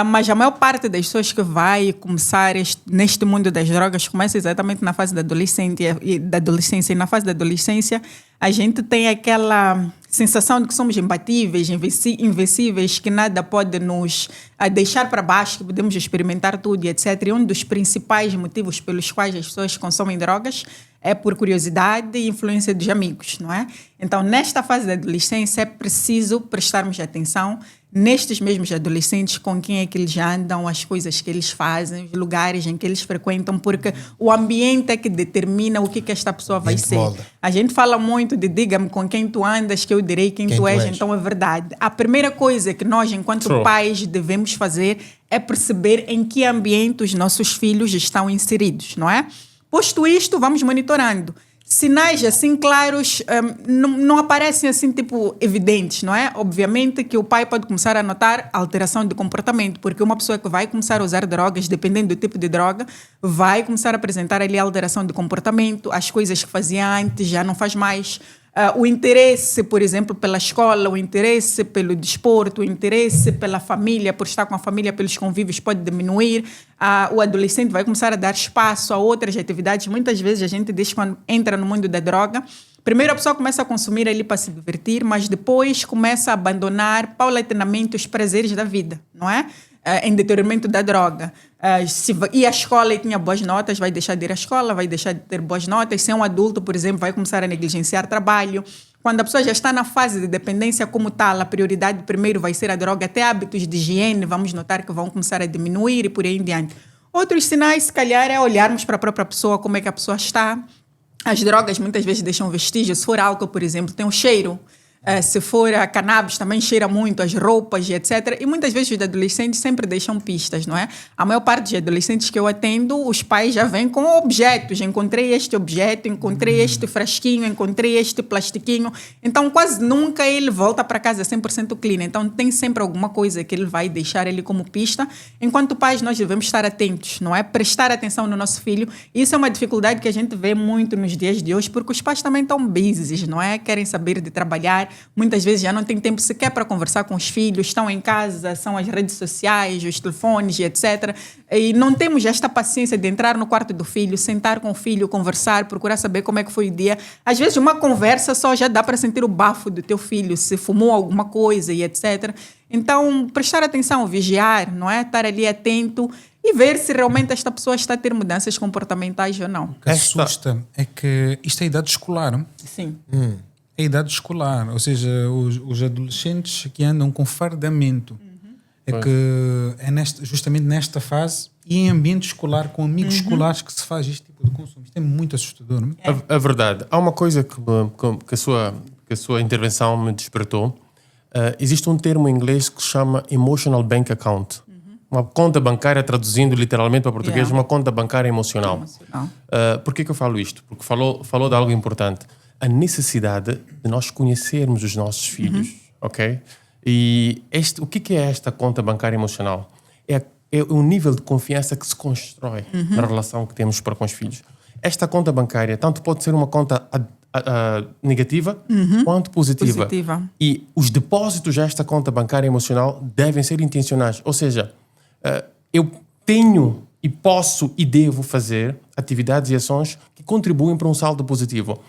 Mas a maior parte das pessoas que vai começar neste mundo das drogas começa exatamente na fase da adolescência e na fase da adolescência a gente tem aquela sensação de que somos imbatíveis, invencíveis, que nada pode nos deixar para baixo, que podemos experimentar tudo e etc. E um dos principais motivos pelos quais as pessoas consomem drogas é por curiosidade e influência dos amigos, não é? Então, nesta fase da adolescência, é preciso prestarmos atenção nestes mesmos adolescentes, com quem é que eles andam, as coisas que eles fazem, os lugares em que eles frequentam, porque o ambiente é que determina o que esta pessoa vai ser. Molda. A gente fala muito de diga-me com quem tu andas, que eu direi quem tu és, então é verdade. A primeira coisa que nós, enquanto pais, devemos fazer é perceber em que ambiente os nossos filhos estão inseridos, não é? Posto isto, vamos monitorando. Sinais assim claros não aparecem assim tipo evidentes, não é? Obviamente que o pai pode começar a notar alteração de comportamento, porque uma pessoa que vai começar a usar drogas, dependendo do tipo de droga, vai começar a apresentar ali alteração de comportamento, as coisas que fazia antes já não faz mais. O interesse, por exemplo, pela escola, o interesse pelo desporto, o interesse pela família, por estar com a família, pelos convívios, pode diminuir. O adolescente vai começar a dar espaço a outras atividades. Muitas vezes a gente diz, quando entra no mundo da droga, primeiro a pessoa começa a consumir ali para se divertir, mas depois começa a abandonar paulatinamente os prazeres da vida, não é? Em detrimento da droga. Se ia à escola e tinha boas notas, vai deixar de ir à escola, vai deixar de ter boas notas. Se é um adulto, por exemplo, vai começar a negligenciar trabalho. Quando a pessoa já está na fase de dependência como tal, a prioridade primeiro vai ser a droga, até hábitos de higiene, vamos notar que vão começar a diminuir e por aí em diante. Outros sinais, se calhar, é olharmos para a própria pessoa, como é que a pessoa está. As drogas muitas vezes deixam vestígios. Se for álcool, por exemplo, tem um cheiro. Se for a cannabis, também cheira muito, as roupas e etc. E muitas vezes os adolescentes sempre deixam pistas, não é? A maior parte dos adolescentes que eu atendo, os pais já vêm com objetos. Encontrei este objeto, encontrei este frasquinho, encontrei este plastiquinho. Então, quase nunca ele volta para casa 100% clean. Então, tem sempre alguma coisa que ele vai deixar ali como pista. Enquanto pais, nós devemos estar atentos, não é? Prestar atenção no nosso filho. Isso é uma dificuldade que a gente vê muito nos dias de hoje, porque os pais também estão busy, não é? Querem saber de trabalhar. Muitas vezes já não tem tempo sequer para conversar com os filhos, estão em casa, são as redes sociais, os telefones e etc. E não temos esta paciência de entrar no quarto do filho, sentar com o filho, conversar, procurar saber como é que foi o dia. Às vezes uma conversa só já dá para sentir o bafo do teu filho, se fumou alguma coisa e etc. Então, prestar atenção, vigiar, não é? Estar ali atento e ver se realmente esta pessoa está a ter mudanças comportamentais ou não. O que assusta é que isto é idade escolar. Sim. É idade escolar, ou seja, os adolescentes que andam com fardamento. É que é justamente nesta fase e em ambiente escolar, com amigos escolares, que se faz este tipo de consumo. Isto é muito assustador. Não é? A verdade. Há uma coisa que a sua intervenção me despertou. Existe um termo em inglês que se chama emotional bank account. Uma conta bancária, traduzindo literalmente para português, uma conta bancária emocional. Por que eu falo isto? Porque falou de algo importante. A necessidade de nós conhecermos os nossos filhos, ok? E o que é esta conta bancária emocional? É o nível de confiança que se constrói na relação que temos para com os filhos. Esta conta bancária tanto pode ser uma conta negativa quanto positiva. E os depósitos desta conta bancária emocional devem ser intencionais. Ou seja, eu tenho e posso e devo fazer atividades e ações que contribuem para um saldo positivo.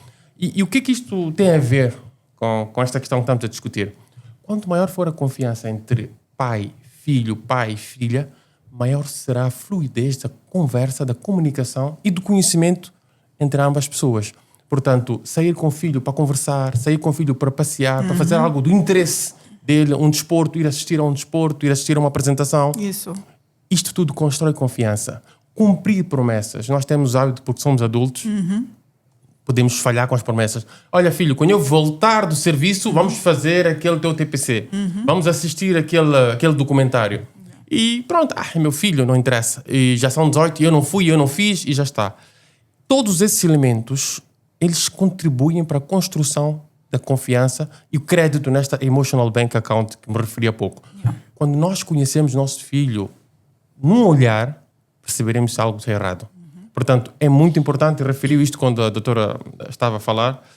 E o que isto tem a ver com esta questão que estamos a discutir? Quanto maior for a confiança entre pai, filha, maior será a fluidez da conversa, da comunicação e do conhecimento entre ambas as pessoas. Portanto, sair com o filho para conversar, sair com o filho para passear, para fazer algo do interesse dele, um desporto, ir assistir a um desporto, ir assistir a uma apresentação. Isso. Isto tudo constrói confiança. Cumprir promessas. Nós temos hábito, porque somos adultos, podemos falhar com as promessas. Olha, filho, quando eu voltar do serviço, vamos fazer aquele teu TPC. Vamos assistir aquele documentário. E pronto, meu filho, não interessa. E já são 18, eu não fui, eu não fiz e já está. Todos esses elementos, eles contribuem para a construção da confiança e o crédito nesta emotional bank account que me referi há pouco. Quando nós conhecemos nosso filho num olhar, perceberemos se algo está errado. Portanto, é muito importante, e referiu isto quando a doutora estava a falar,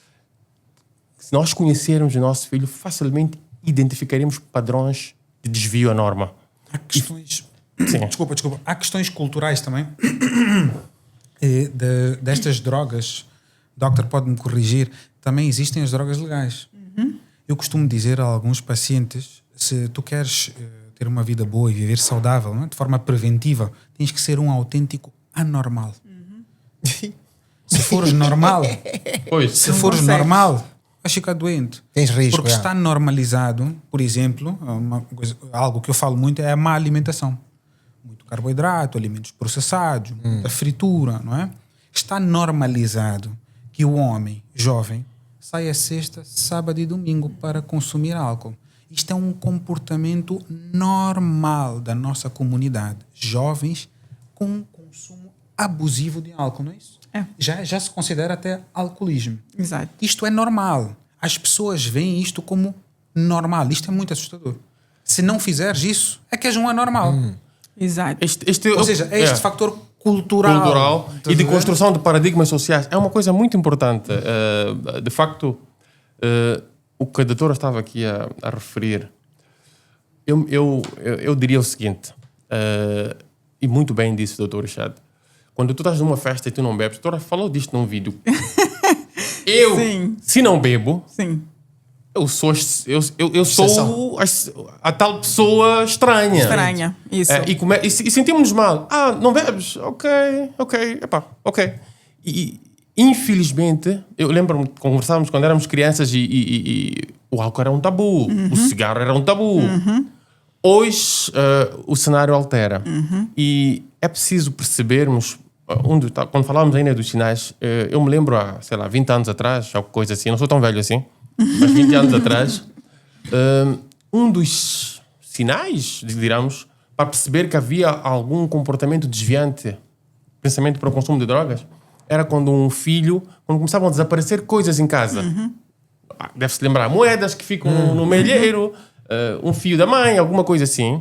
se nós conhecermos o nosso filho, facilmente identificaremos padrões de desvio à norma. Há questões. Sim. Desculpa. Há questões culturais também destas drogas. O doctor pode me corrigir. Também existem as drogas legais. Eu costumo dizer a alguns pacientes: se tu queres ter uma vida boa e viver saudável, não é? De forma preventiva, tens que ser um autêntico anormal. Se fores normal, Pois. se fores consegues. normal, vais ficar doente. Tens risco, Porque está normalizado, por exemplo, algo que eu falo muito é a má alimentação. Muito carboidrato, alimentos processados, muita fritura, não é? Está normalizado que o homem jovem saia sexta, sábado e domingo para consumir álcool. Isto é um comportamento normal da nossa comunidade. Jovens com consumo abusivo de álcool, não é isso? É. Já se considera até alcoolismo. Exato. Isto é normal. As pessoas veem isto como normal. Isto é muito assustador. Se não fizeres isso, é que és um anormal. Exato. Ou seja, é este factor cultural. E de construção de paradigmas sociais. É uma coisa muito importante. De facto, o que a doutora estava aqui a referir, eu diria o seguinte, e muito bem disse o doutor Richard, quando tu estás numa festa e tu não bebes, a doutora falou disto num vídeo. Sim. Se não bebo, Sim. eu sou a tal pessoa estranha. Estranha. Isso. E sentimos-nos mal. Ah, não bebes? Ok. Epá, ok. E infelizmente, eu lembro-me que conversávamos quando éramos crianças e o álcool era um tabu, o cigarro era um tabu. Hoje o cenário altera. E é preciso percebermos, quando falávamos ainda dos sinais, eu me lembro há, 20 anos atrás, alguma coisa assim, não sou tão velho assim, mas 20 anos atrás, um dos sinais, digamos, para perceber que havia algum comportamento desviante, pensamento para o consumo de drogas, era quando quando começavam a desaparecer coisas em casa. Deve-se lembrar moedas que ficam no melheiro, um fio da mãe, alguma coisa assim.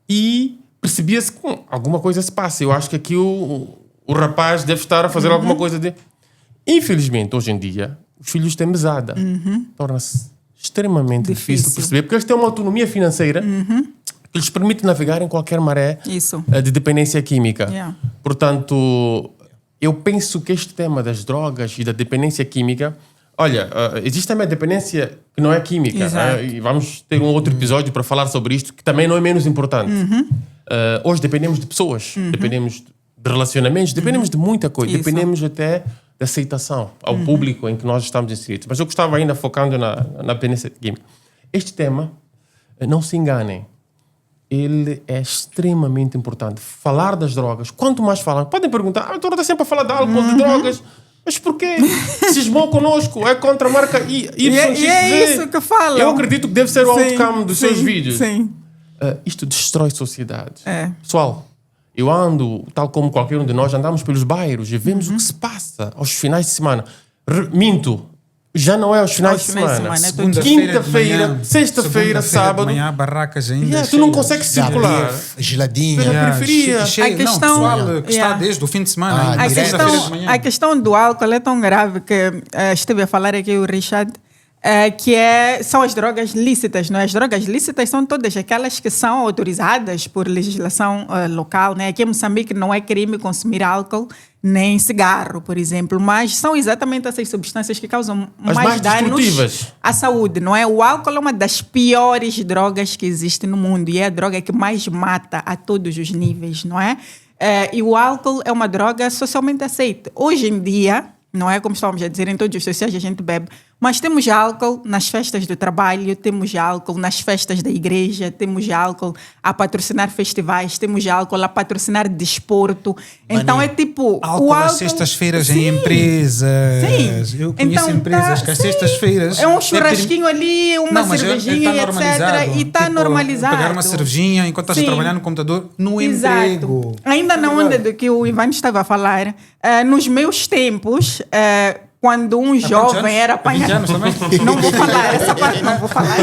E percebia-se que alguma coisa se passa. Eu acho que aqui o rapaz deve estar a fazer alguma coisa de... Infelizmente, hoje em dia, os filhos têm mesada. Torna-se extremamente difícil de perceber, porque eles têm uma autonomia financeira que lhes permite navegar em qualquer maré Isso. de dependência química. Yeah. Portanto, eu penso que este tema das drogas e da dependência química... Olha, existe também a dependência que não é química. E vamos ter um outro episódio para falar sobre isto, que também não é menos importante. Hoje dependemos de pessoas, dependemos de relacionamentos, dependemos de muita coisa. Isso. Dependemos até da aceitação ao público em que nós estamos inseridos. Mas eu gostava ainda, focando na dependência química. Este tema, não se enganem, ele é extremamente importante. Falar das drogas, quanto mais falam, podem perguntar, a doutora está sempre a falar de álcool, de drogas... Mas porquê? Cismou connosco, é contra a marca YXZ. E é isso que falam. Eu acredito que deve ser o outcome dos seus vídeos. Sim. Isto destrói sociedades. É. Pessoal, eu ando, tal como qualquer um de nós, andamos pelos bairros e vemos o que se passa aos finais de semana. Minto. Já não é aos finais de semana. Quinta-feira, sexta-feira, sábado. De manhã, barracas ainda. Tu não consegues circular. Geladinha. Pela periferia. Cheio. A questão- Não, pessoal que está desde o fim de semana. Ah, ainda, sexta-feira de manhã. A questão do álcool é tão grave que esteve a falar aqui o Richard, que são as drogas lícitas, não é? As drogas lícitas são todas aquelas que são autorizadas por legislação local, né? Aqui em Moçambique não é crime consumir álcool nem cigarro, por exemplo, mas são exatamente essas substâncias que causam mais danos destrutivas à saúde, não é? O álcool é uma das piores drogas que existe no mundo e é a droga que mais mata a todos os níveis, não é? E o álcool é uma droga socialmente aceita. Hoje em dia, não é como estávamos a dizer, em todos os sociais a gente bebe, mas temos álcool nas festas do trabalho, temos álcool nas festas da igreja, temos álcool a patrocinar festivais, temos álcool a patrocinar desporto. Então é tipo... Álcool às sextas-feiras em empresas. Sim. Eu conheço empresas que às sextas-feiras... É um churrasquinho ali, uma cervejinha, etc. E está normalizado. Pegar uma cervejinha enquanto estás a trabalhar no computador, no emprego. Ainda na onda do que o Ivan estava a falar, nos meus tempos... quando um jovem era apanhado... 20 anos também? Não vou falar, essa parte não vou falar.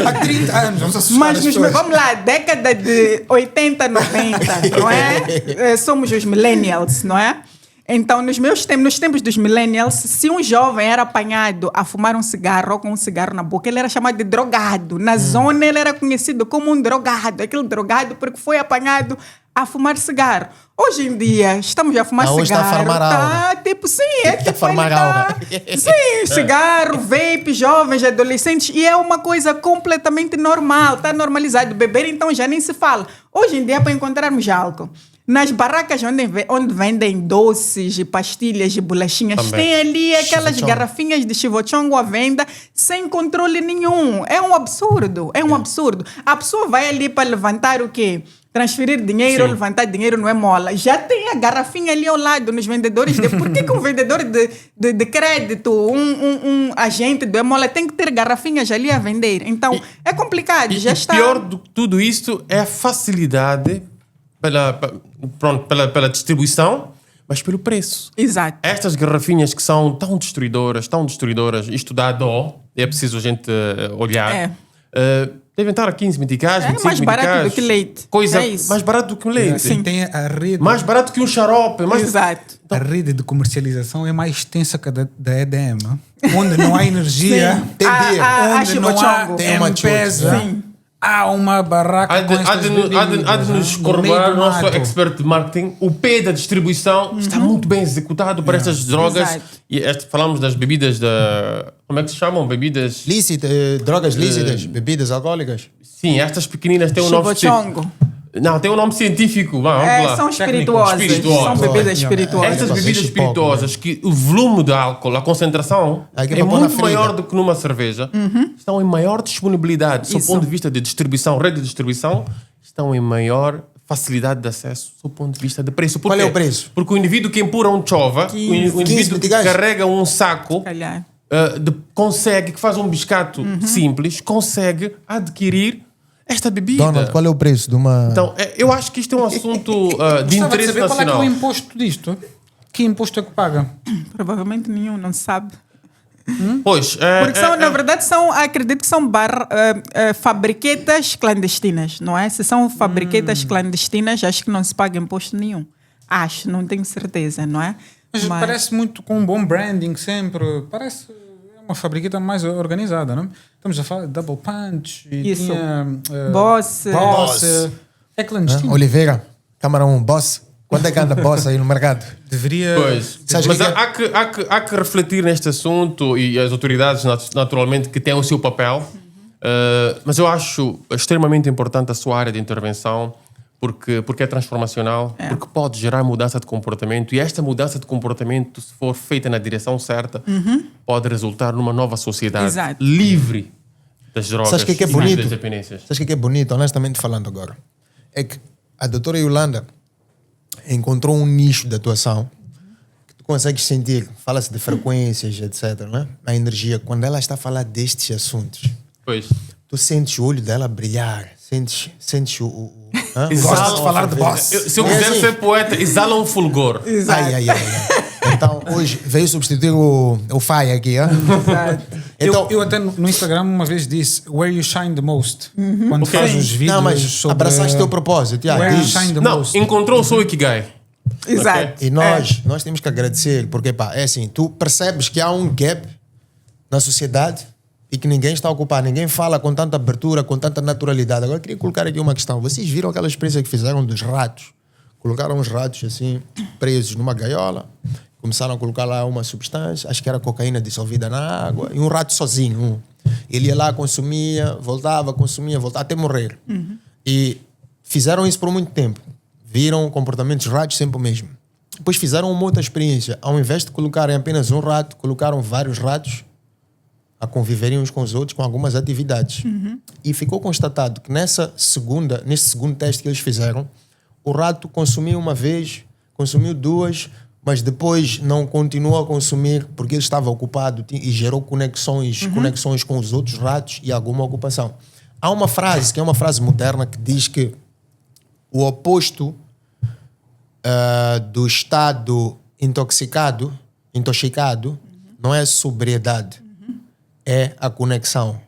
Há 30 anos, vamos assustar Mas as pessoas. vamos lá, década de 80, 90, não é? Somos os millennials, não é? Então, nos tempos dos millennials, se um jovem era apanhado a fumar um cigarro ou com um cigarro na boca, ele era chamado de drogado. Na zona, ele era conhecido como um drogado. Aquele drogado porque foi apanhado a fumar cigarro. Hoje em dia, estamos a fumar hoje cigarro. está a farmar Tá, tipo, sim, é Está a tipo, farmar ele tá- aula. Sim, cigarro, vape, jovens, adolescentes, e é uma coisa completamente normal, está normalizado. Beber, então, já nem se fala. Hoje em dia, para encontrarmos álcool, nas barracas onde vendem doces e pastilhas e bolachinhas, Também. tem ali aquelas Chivochongo. garrafinhas de chivochongo à venda sem controle nenhum. É um absurdo, é um absurdo. A pessoa vai ali para levantar o quê? Transferir dinheiro, Sim. levantar dinheiro não é mola. Já tem a garrafinha ali ao lado nos vendedores. Por que um vendedor de crédito, um agente do Emola tem que ter garrafinhas ali a vender? Então, é complicado, já está. Pior do que tudo isto é a facilidade pela distribuição, mas pelo preço. Exato. Estas garrafinhas que são tão destruidoras, isto dá dó, é preciso a gente olhar. É. Devem estar a 15 meticais, É 25 mais barato meticais. do que leite. Coisa É isso. mais barato do que um leite. Sim. Tem a rede. Mais barato que um xarope. Exato. A rede de comercialização é mais extensa que a da EDM, onde não há energia, Tem beer. A onde não há chivochongo. Tem uma empresa, Sim. há uma barraca Há de, com há estas de, bebidas, há de, há de nos no meio corroborar do o nosso mato. expert de marketing. O P da distribuição está muito bem executado para estas drogas. Exato. E falamos das bebidas da... Como é que se chamam? Bebidas... Drogas lícitas, bebidas alcoólicas. Sim, estas pequeninas têm um nome... Chivochongo. Não, tem um nome científico. Vamos lá. São espirituosas. Espirituosas. São bebidas Yeah. espirituosas. Estas bebidas Esse pouco, espirituosas, que o volume de álcool, a concentração, Aqui é para pôr na muito ferida. maior do que numa cerveja, estão em maior disponibilidade. Do Isso. ponto de vista de distribuição, rede de distribuição, estão em maior facilidade de acesso do ponto de vista de preço. Por Qual é quê? o preço? Porque o indivíduo que empurra um chova, o 15 indivíduo que meticais. carrega um saco, Calhar. consegue, que faz um biscato simples, consegue adquirir esta bebida. Donald, qual é o preço de uma... Então, eu acho que isto é um assunto de Gostava de interesse saber qual é que é nacional. o imposto disto. Que imposto é que paga? Provavelmente nenhum, não se sabe. Pois, Porque são, na verdade, acredito que são fabriquetas clandestinas, não é? Se são fabriquetas clandestinas, acho que não se paga imposto nenhum. Acho, não tenho certeza, não é? Mas parece muito com um bom branding sempre. Parece uma fabriqueta mais organizada, não? Estamos a falar de Double Punch e Isso. tinha... Boss. É clandestino. Oliveira, Câmara 1, Boss. Quanto é que anda Boss aí no mercado? Deveria... Pois, Sabes mas que é? há que refletir neste assunto e as autoridades naturalmente que têm o seu papel, mas eu acho extremamente importante a sua área de intervenção porque é transformacional, porque pode gerar mudança de comportamento e esta mudança de comportamento, se for feita na direção certa, pode resultar numa nova sociedade Exato. livre das drogas Sabes o que é e bonito? das dependências. Sabes o que é bonito, honestamente falando agora? É que a doutora Yolanda encontrou um nicho de atuação que tu consegues sentir, fala-se de frequências, etc, né? A energia, quando ela está a falar destes assuntos, Pois. tu sentes o olho dela brilhar, sentes hã? Exala- Gostas de falar de Boss. Se eu É quiser assim. ser poeta, exala um fulgor. Exato. Ai. Então, hoje veio substituir o Fai aqui, hã? Exato. Então, eu até no Instagram uma vez disse Where you shine the most. Quando faz os vídeos não, mas sobre... abraçaste o teu propósito. yeah, Where you diz. shine the Não, most. encontrou o seu Ikigai. Exato. E nós temos que agradecer, porque pá, é assim, tu percebes que há um gap na sociedade e que ninguém está a ocupar, ninguém fala com tanta abertura, com tanta naturalidade. Agora, eu queria colocar aqui uma questão. Vocês viram aquela experiência que fizeram dos ratos? Colocaram os ratos assim, presos numa gaiola, começaram a colocar lá uma substância, acho que era cocaína dissolvida na água, e um rato sozinho. Ele ia lá, consumia, voltava, até morrer. E fizeram isso por muito tempo. Viram comportamentos ratos sempre o mesmo. Depois fizeram uma outra experiência. Ao invés de colocarem apenas um rato, colocaram vários ratos a conviverem uns com os outros com algumas atividades. E ficou constatado que nesse segundo teste que eles fizeram, o rato consumiu uma vez, consumiu duas, mas depois não continuou a consumir porque ele estava ocupado e gerou conexões com os outros ratos e alguma ocupação. Há uma frase, que é uma frase moderna, que diz que o oposto do estado intoxicado, não é a sobriedade, é a conexão.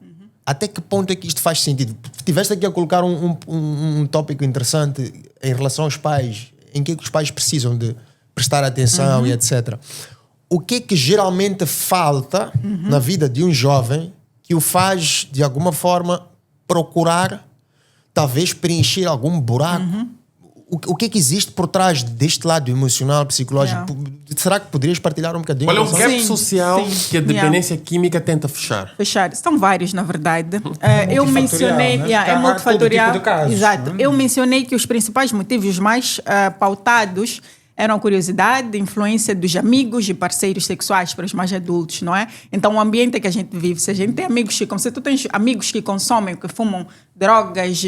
Até que ponto é que isto faz sentido? Tiveste aqui a colocar um tópico interessante em relação aos pais, em que os pais precisam prestar atenção e etc. O que é que geralmente falta na vida de um jovem que o faz, de alguma forma, procurar, talvez, preencher algum buraco? O que é que existe por trás deste lado emocional, psicológico? Será que poderias partilhar um bocadinho? Qual é o com gap Sim, social sim. que a dependência química tenta fechar? Fechar. São vários, na verdade. Eu multifatorial, mencionei. né? É Há multifatorial. todo tipo de casos, Exato. né? Eu mencionei que os principais motivos mais pautados eram a curiosidade, a influência dos amigos e parceiros sexuais para os mais adultos, não é? Então, o ambiente que a gente vive, se a gente tem amigos que, como se tu tens amigos que consomem, que fumam drogas,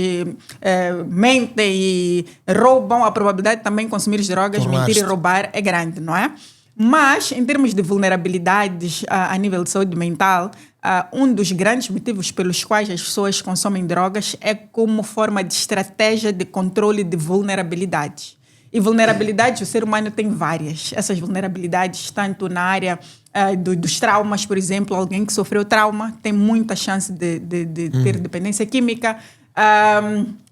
mentem e roubam, a probabilidade de também consumir drogas, mentir e roubar é grande, não é? Mas, em termos de vulnerabilidades a nível de saúde mental, um dos grandes motivos pelos quais as pessoas consomem drogas é como forma de estratégia de controle de vulnerabilidades. E vulnerabilidades, o ser humano tem várias. Essas vulnerabilidades, tanto na área dos traumas, por exemplo, alguém que sofreu trauma tem muita chance de ter dependência química.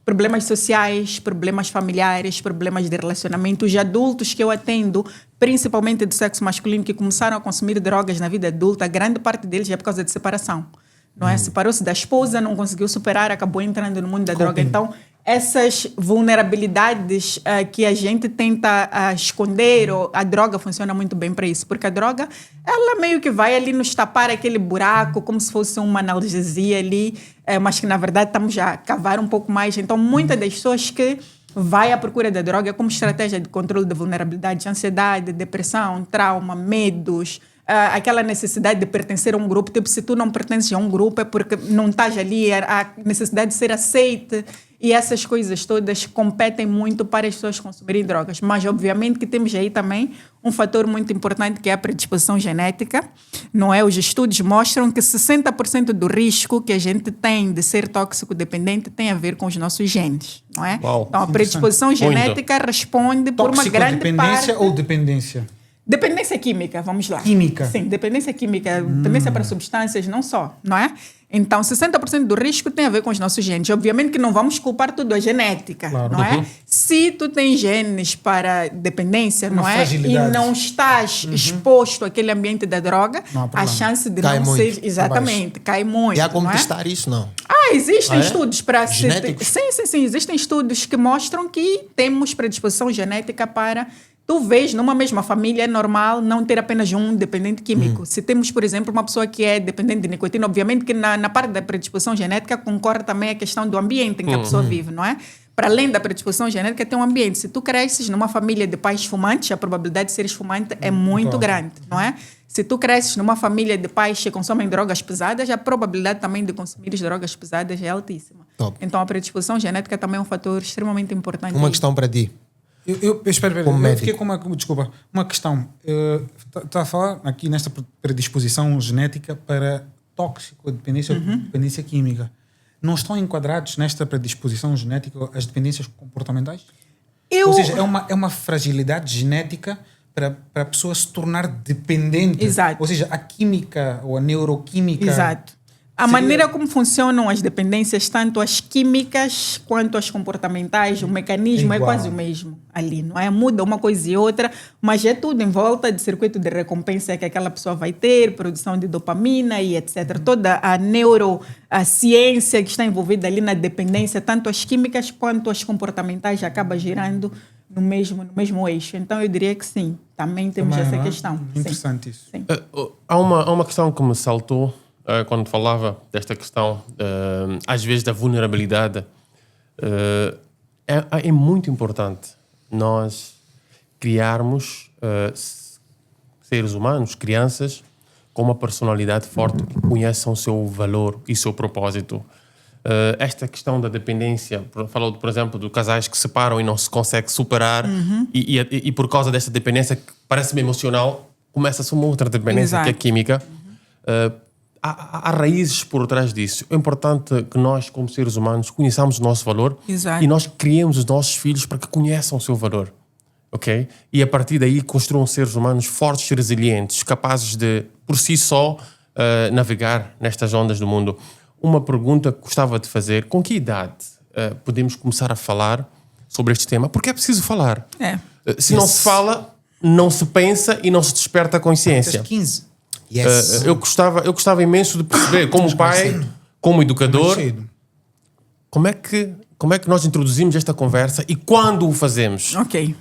Problemas sociais, problemas familiares, problemas de relacionamento. Os adultos que eu atendo, principalmente do sexo masculino, que começaram a consumir drogas na vida adulta, grande parte deles é por causa de separação. Não é? Separou-se da esposa, não conseguiu superar, acabou entrando no mundo da droga. Então, essas vulnerabilidades que a gente tenta esconder, a droga funciona muito bem para isso, porque a droga, ela meio que vai ali nos tapar aquele buraco, como se fosse uma analgesia ali, mas que na verdade estamos a cavar um pouco mais. Então, muitas das pessoas que vai à procura da droga como estratégia de controle de vulnerabilidade, ansiedade, depressão, trauma, medos, aquela necessidade de pertencer a um grupo. Tipo, se tu não pertences a um grupo é porque não estás ali, a necessidade de ser aceite. E essas coisas todas competem muito para as pessoas consumirem drogas. Mas, obviamente, que temos aí também um fator muito importante que é a predisposição genética. Não é? Os estudos mostram que 60% do risco que a gente tem de ser tóxico dependente tem a ver com os nossos genes. Não é? Uau, então, a predisposição genética responde por uma grande parte... Tóxico-dependência ou dependência? Dependência química, vamos lá. Química? Sim, dependência química, dependência para substâncias, não só, não é? Então, 60% do risco tem a ver com os nossos genes. Obviamente que não vamos culpar tudo a genética, Claro. não é? Se tu tens genes para dependência, Uma não é? E fragilidade. não estás exposto àquele ambiente da droga, Não há a problema. chance de Cai não muito, ser... Exatamente, cai muito, E há como não é? testar isso, não? Existem Ah, é? estudos para... Genéticos? Sim. Existem estudos que mostram que temos predisposição genética para... Tu vês, numa mesma família, é normal não ter apenas um dependente químico. Se temos, por exemplo, uma pessoa que é dependente de nicotina, obviamente que na parte da predisposição genética concorre também a questão do ambiente em que a pessoa vive, não é? Para além da predisposição genética, tem um ambiente. Se tu cresces numa família de pais fumantes, a probabilidade de seres fumante é muito grande, não é? Se tu cresces numa família de pais que consomem drogas pesadas, a probabilidade também de consumir drogas pesadas é altíssima. Top. Então, a predisposição genética também é um fator extremamente importante. Uma questão para ti. Espera, Como eu médico. fiquei com uma questão. Está a falar aqui nesta predisposição genética para tóxico-dependência ou dependência química. Não estão enquadrados nesta predisposição genética as dependências comportamentais? Ou seja, é uma fragilidade genética para a pessoa se tornar dependente. Exato. Ou seja, a química ou a neuroquímica... Exato. A maneira como funcionam as dependências, tanto as químicas quanto as comportamentais, o mecanismo é Igual. quase o mesmo ali, não é? Muda uma coisa e outra, mas é tudo em volta de circuito de recompensa que aquela pessoa vai ter, produção de dopamina e etc. Toda a neurociência que está envolvida ali na dependência, tanto as químicas quanto as comportamentais, acaba girando no mesmo eixo. Então, eu diria que sim, também temos Também, essa não é? questão. Interessante isso. Sim. Há uma questão que me saltou quando falava desta questão, às vezes, da vulnerabilidade. É muito importante nós criarmos seres humanos, crianças, com uma personalidade forte, que conheçam o seu valor e o seu propósito. Esta questão da dependência, falou, por exemplo, de casais que se separam e não se consegue superar, e por causa desta dependência, que parece-me emocional, começa-se uma outra dependência, Exato. que é química. Há raízes por trás disso. É importante que nós, como seres humanos, conheçamos o nosso valor. Exato. E nós criemos os nossos filhos para que conheçam o seu valor. Ok? E a partir daí construam seres humanos fortes e resilientes, capazes de, por si só, navegar nestas ondas do mundo. Uma pergunta que gostava de fazer: com que idade podemos começar a falar sobre este tema? Porque é preciso falar. Se não se fala, não se pensa e não se desperta a consciência. 15. Yes. Eu gostava imenso de perceber, como pai, como educador, como é que nós introduzimos esta conversa e quando o fazemos? Ok.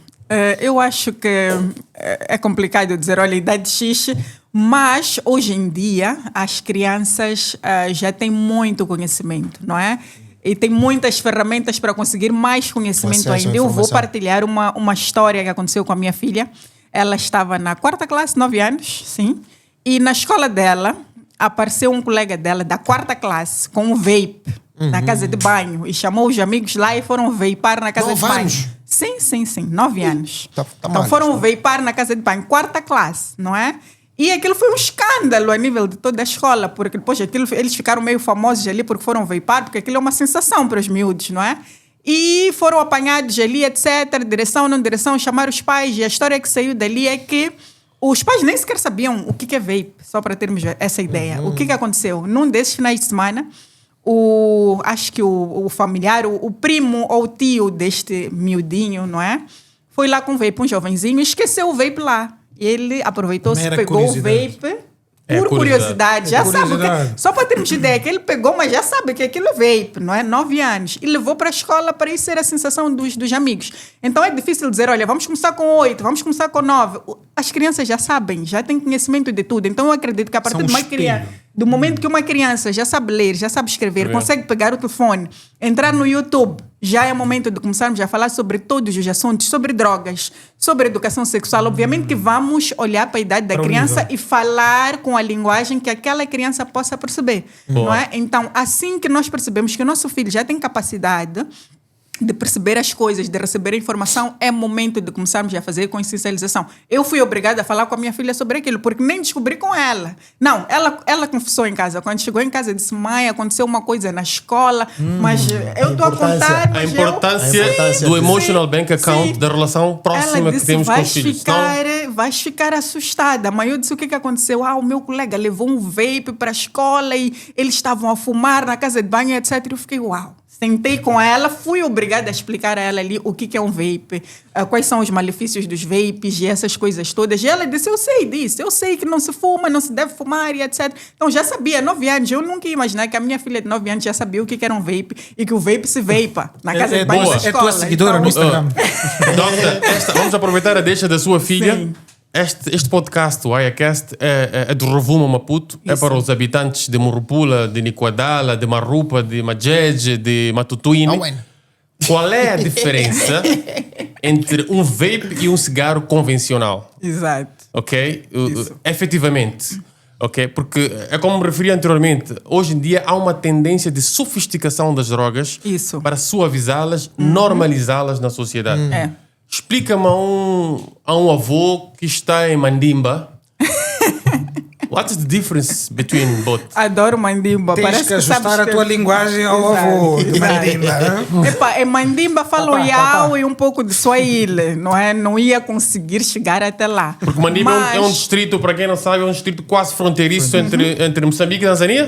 Eu acho que é complicado dizer, olha, idade X, mas hoje em dia as crianças já têm muito conhecimento, não é? E tem muitas ferramentas para conseguir mais conhecimento ainda. Eu vou partilhar uma história que aconteceu com a minha filha. Ela estava na 4ª classe, 9 anos, sim. E na escola dela, apareceu um colega dela da 4ª classe com um vape na casa de banho. E chamou os amigos lá e foram vapar na casa de banho. Anos? Sim, 9 anos. Tá então mal, foram vapar na casa de banho, 4ª classe, não é? E aquilo foi um escândalo a nível de toda a escola, porque depois eles ficaram meio famosos ali porque foram vapar, porque aquilo é uma sensação para os miúdos, não é? E foram apanhados ali, etc. Direção, não direção, chamaram os pais. E a história que saiu dali é que os pais nem sequer sabiam o que é vape, só para termos essa ideia. O que aconteceu? Num desses finais de semana, acho que o familiar, o primo ou o tio deste miudinho, não é? Foi lá com o vape, um jovenzinho, e esqueceu o vape lá. Ele aproveitou-se, pegou o vape por curiosidade. Já sabe só para termos ideia, que ele pegou, mas já sabe que aquilo é vape, não é? 9 anos. E levou para a escola para isso ser a sensação dos amigos. Então é difícil dizer, olha, vamos começar com 8, vamos começar com 9. As crianças já sabem, já têm conhecimento de tudo. Então eu acredito que a partir de uma criança, do momento que uma criança já sabe ler, já sabe escrever, consegue pegar o telefone, entrar no YouTube, já é momento de começarmos a falar sobre todos os assuntos, sobre drogas, sobre educação sexual. Obviamente que vamos olhar para a idade da criança e falar com a linguagem que aquela criança possa perceber. Não é? Então, assim que nós percebemos que o nosso filho já tem capacidade de perceber as coisas, de receber a informação, é momento de começarmos a fazer consciencialização. Eu fui obrigada a falar com a minha filha sobre aquilo, porque nem descobri com ela. Não, ela confessou em casa. Quando chegou em casa, disse, mãe, aconteceu uma coisa na escola, mas eu estou a contar... A importância do emotional bank account, da relação próxima que temos com os filhos. Vais ficar assustada. A mãe, eu disse, o que aconteceu? O meu colega levou um vape para a escola e eles estavam a fumar na casa de banho, etc. Eu fiquei, uau. Sentei com ela, fui obrigada a explicar a ela ali o que é um vape, quais são os malefícios dos vapes e essas coisas todas. E ela disse, eu sei disso, eu sei que não se fuma, não se deve fumar e etc. Então já sabia, 9 anos, eu nunca ia imaginar que a minha filha de 9 anos já sabia o que era um vape e que o vape se vapa na casa de banho da escola. É tua seguidora então, no Instagram. Doctor, vamos aproveitar a deixa da sua filha. Sim. Este podcast, o IACast, é do Rovuma Maputo. Isso. É para os habitantes de Murupula, de Nicoadala, de Marupa, de Majeje, de Matutuine. Qual é a diferença entre um vape e um cigarro convencional? Exato. Ok? Efetivamente. Ok? Porque é como me referi anteriormente, hoje em dia há uma tendência de sofisticação das drogas para suavizá-las, normalizá-las na sociedade. Explica-me a um avô que está em Mandimba. What is the difference between both? Adoro Mandimba. Tens Parece que ajustar sabes a tua linguagem ao avô de Mandimba. Em Mandimba falam Yao e um pouco de Swahili, não é? Não ia conseguir chegar até lá. Porque Mandimba é um distrito, para quem não sabe, é um distrito quase fronteiriço entre Moçambique e Tanzânia.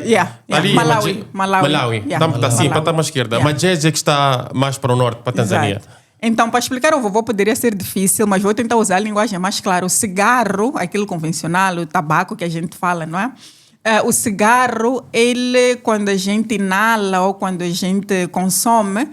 Ali, Malawi. Sim, para estar à esquerda. Majeje é que está mais para o norte, para a Tanzânia. Exato. Então, para explicar ao vovô poderia ser difícil, mas vou tentar usar a linguagem mais clara. O cigarro, aquilo convencional, o tabaco que a gente fala, não é? O cigarro, ele, quando a gente inala ou quando a gente consome,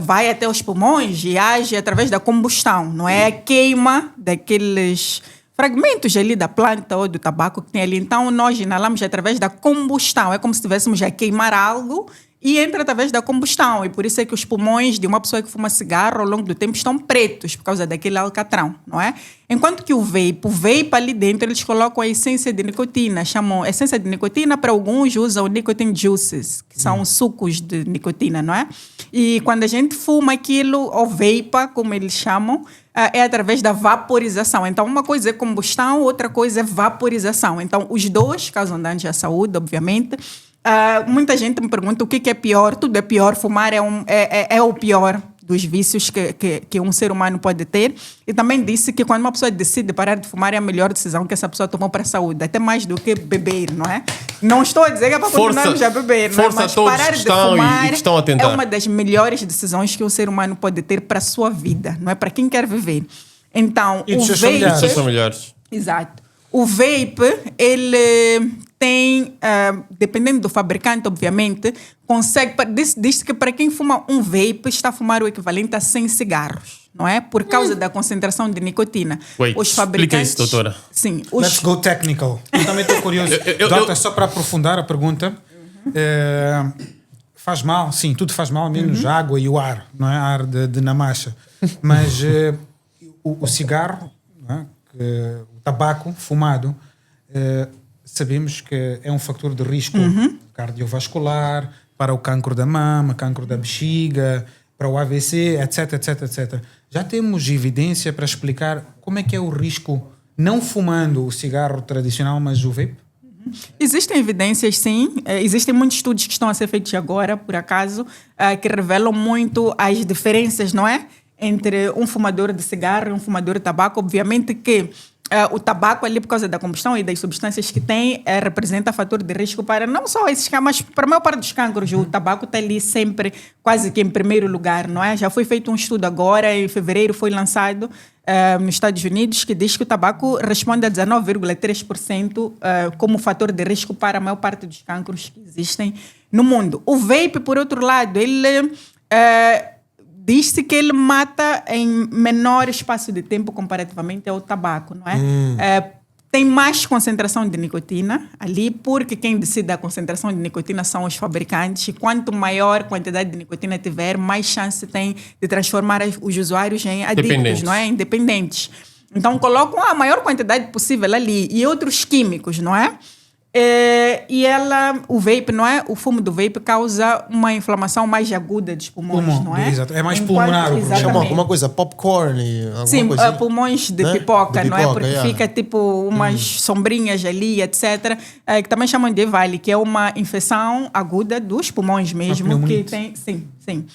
vai até os pulmões e age através da combustão, não é? A queima daqueles fragmentos ali da planta ou do tabaco que tem ali. Então, nós inalamos através da combustão. É como se estivéssemos a queimar algo e entra através da combustão. E por isso é que os pulmões de uma pessoa que fuma cigarro ao longo do tempo estão pretos, por causa daquele alcatrão, não é? Enquanto que o vape ali dentro, eles colocam a essência de nicotina. Chamam essência de nicotina, para alguns usam nicotine juices, que são sucos de nicotina, não é? E quando a gente fuma aquilo, ou vapa, como eles chamam, é através da vaporização. Então, uma coisa é combustão, outra coisa é vaporização. Então, os dois causam danos à saúde, obviamente. Muita gente me pergunta o que é pior. Tudo é pior. Fumar é o pior dos vícios que um ser humano pode ter. E também disse que quando uma pessoa decide parar de fumar é a melhor decisão que essa pessoa tomou para a saúde. Até mais do que beber, não é? Não estou a dizer que é para continuarmos a beber, não é? Mas parar de fumar é uma das melhores decisões que um ser humano pode ter para a sua vida, não é? Para quem quer viver. Então, E o dos seus vape... familiares. Seus familiares. Exato. O vape, ele tem, dependendo do fabricante, obviamente, consegue... Diz que para quem fuma um vape, está a fumar o equivalente a 100 cigarros, não é? Por causa da concentração de nicotina. Wait, explica isso, doutora. Sim. Let's go technical. Eu também estou curioso. Doutor, só para aprofundar a pergunta. Faz mal, sim, tudo faz mal, menos a água e o ar, não é? Ar de namacha. Mas o cigarro, não é? O tabaco fumado, sabemos que é um fator de risco cardiovascular, para o cancro da mama, cancro da bexiga, para o AVC, etc, etc, etc. Já temos evidência para explicar como é que é o risco, não fumando o cigarro tradicional, mas o vape? Existem evidências, sim. Existem muitos estudos que estão a ser feitos agora, por acaso, que revelam muito as diferenças, não é? Entre um fumador de cigarro e um fumador de tabaco. Obviamente que o tabaco ali, por causa da combustão e das substâncias que tem, representa fator de risco para não só esses cancros, mas para a maior parte dos cancros. O tabaco está ali sempre quase que em primeiro lugar, não é? Já foi feito um estudo agora, em fevereiro foi lançado nos Estados Unidos, que diz que o tabaco responde a 19,3% como fator de risco para a maior parte dos cancros que existem no mundo. O vape, por outro lado, ele... diz-se que ele mata em menor espaço de tempo comparativamente ao tabaco, não é? Tem mais concentração de nicotina ali, porque quem decide a concentração de nicotina são os fabricantes. E quanto maior quantidade de nicotina tiver, mais chance tem de transformar os usuários em adictos, não é? Independentes. Então, colocam a maior quantidade possível ali. E outros químicos, não é? E o vape, não é? O fumo do vape causa uma inflamação mais aguda dos pulmões, não é? Exato. É mais pulmonar. Chama alguma coisa, popcorn e alguma Sim, coisa assim, pulmões de né? pipoca, De não é? pipoca, Porque fica tipo umas sombrinhas ali, etc. Que também chamam de EVALI, que é uma infecção aguda dos pulmões mesmo. Que tem, sim.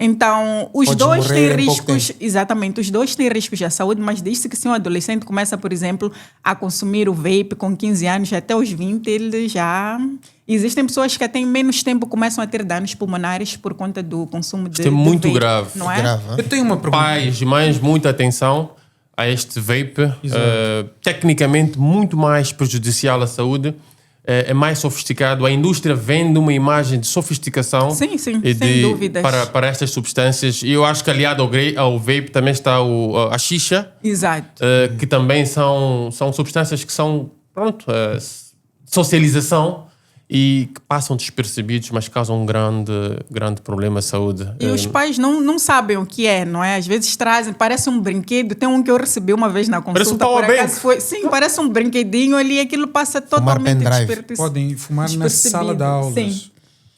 Então, os Podes dois têm morrer em pouco riscos, tempo. exatamente, os dois têm riscos à saúde, mas diz-se que se um adolescente começa, por exemplo, a consumir o vape com 15 anos, até os 20, ele já... Existem pessoas que até em menos tempo começam a ter danos pulmonares por conta do consumo de Isto é muito vape, grave. não é? Grave, hein? Eu tenho uma pergunta. Pais e mães, muita atenção a este vape. Tecnicamente, muito mais prejudicial à saúde. É mais sofisticado. A indústria vende uma imagem de sofisticação Sim, e sem dúvidas. para estas substâncias. E eu acho que aliado ao vape também está a xixa, Exato. que também são substâncias que são, socialização e que passam despercebidos, mas causam um grande problema à saúde. E os pais não sabem o que é, não é? Às vezes trazem, parece um brinquedo. Tem um que eu recebi uma vez na Parece um consulta, por power acaso foi. Sim, parece um brinquedinho ali e aquilo passa totalmente pendrive. despercebido. Podem fumar na sala de aulas. Sim.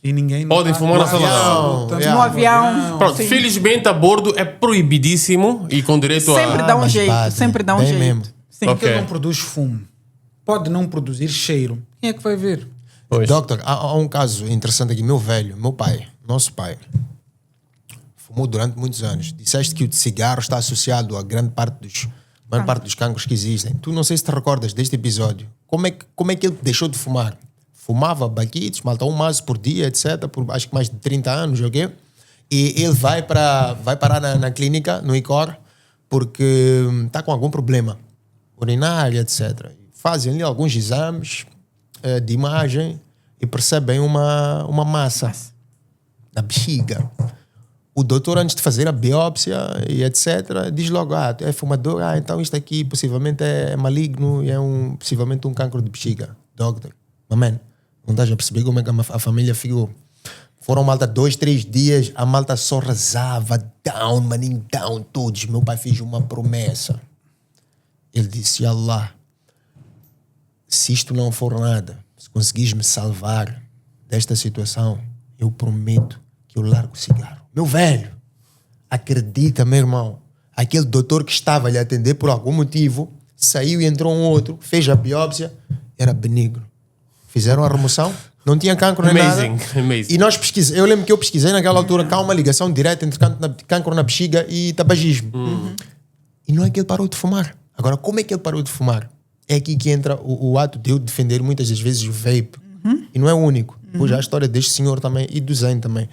E ninguém... Podem fumar na sala de aula. No avião. Pronto, sim. felizmente a bordo é proibidíssimo e com direito Sempre dá um mas jeito, bate, sempre dá um bem jeito. mesmo. Sim. Ok. Porque ele não produz fumo. Pode não produzir cheiro. Quem é que vai ver? Pois. Doctor, há um caso interessante aqui. Meu pai, nosso pai, fumou durante muitos anos. Disseste que o cigarro está associado a grande parte dos cancros que existem. Tu não sei se te recordas deste episódio. Como é que ele deixou de fumar? Fumava baquitos, malta um maço por dia, etc. Por acho que mais de 30 anos, ok? E ele vai parar na clínica, no ICOR, porque está com algum problema urinário, etc. Fazem ali alguns exames de imagem e percebem uma massa na bexiga. O doutor, antes de fazer a biópsia e etc., diz logo, é fumador, então isto aqui possivelmente é maligno e é possivelmente um cancro de bexiga. Doctor, man, não estás a perceber como é que a família ficou? Foram, malta, 2, 3 dias, a malta só rezava, maninho, down, todos. Meu pai fez uma promessa. Ele disse, Allah, se isto não for nada, se conseguires me salvar desta situação, eu prometo que eu largo o cigarro. Meu velho, acredita, meu irmão, aquele doutor que estava a lhe atender por algum motivo, saiu e entrou um outro, fez a biópsia, era benigno. Fizeram a remoção, não tinha cancro nem nada. Amazing. E nós pesquisamos, eu lembro que eu pesquisei naquela altura que há uma ligação direta entre cancro na bexiga e tabagismo. E não é que ele parou de fumar. Agora, como é que ele parou de fumar? É aqui que entra o ato de eu defender muitas das vezes o vape. E não é o único. Pois há a história deste senhor também e do Zen também.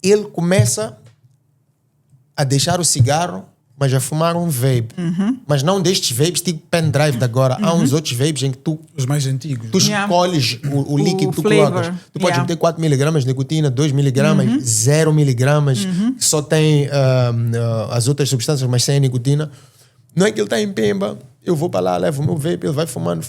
Ele começa a deixar o cigarro mas a fumar um vape. Mas não destes vapes tipo pendrive de agora. Há uns outros vapes em que tu Os mais antigos. tu Yeah. escolhes o líquido que tu flavor. colocas. Tu podes Yeah. meter 4 miligramas de nicotina, 2 miligramas, 0 miligramas, que só tem as outras substâncias, mas sem a nicotina. Não é que ele está em Pemba, eu vou para lá, levo o meu vape, ele vai fumando.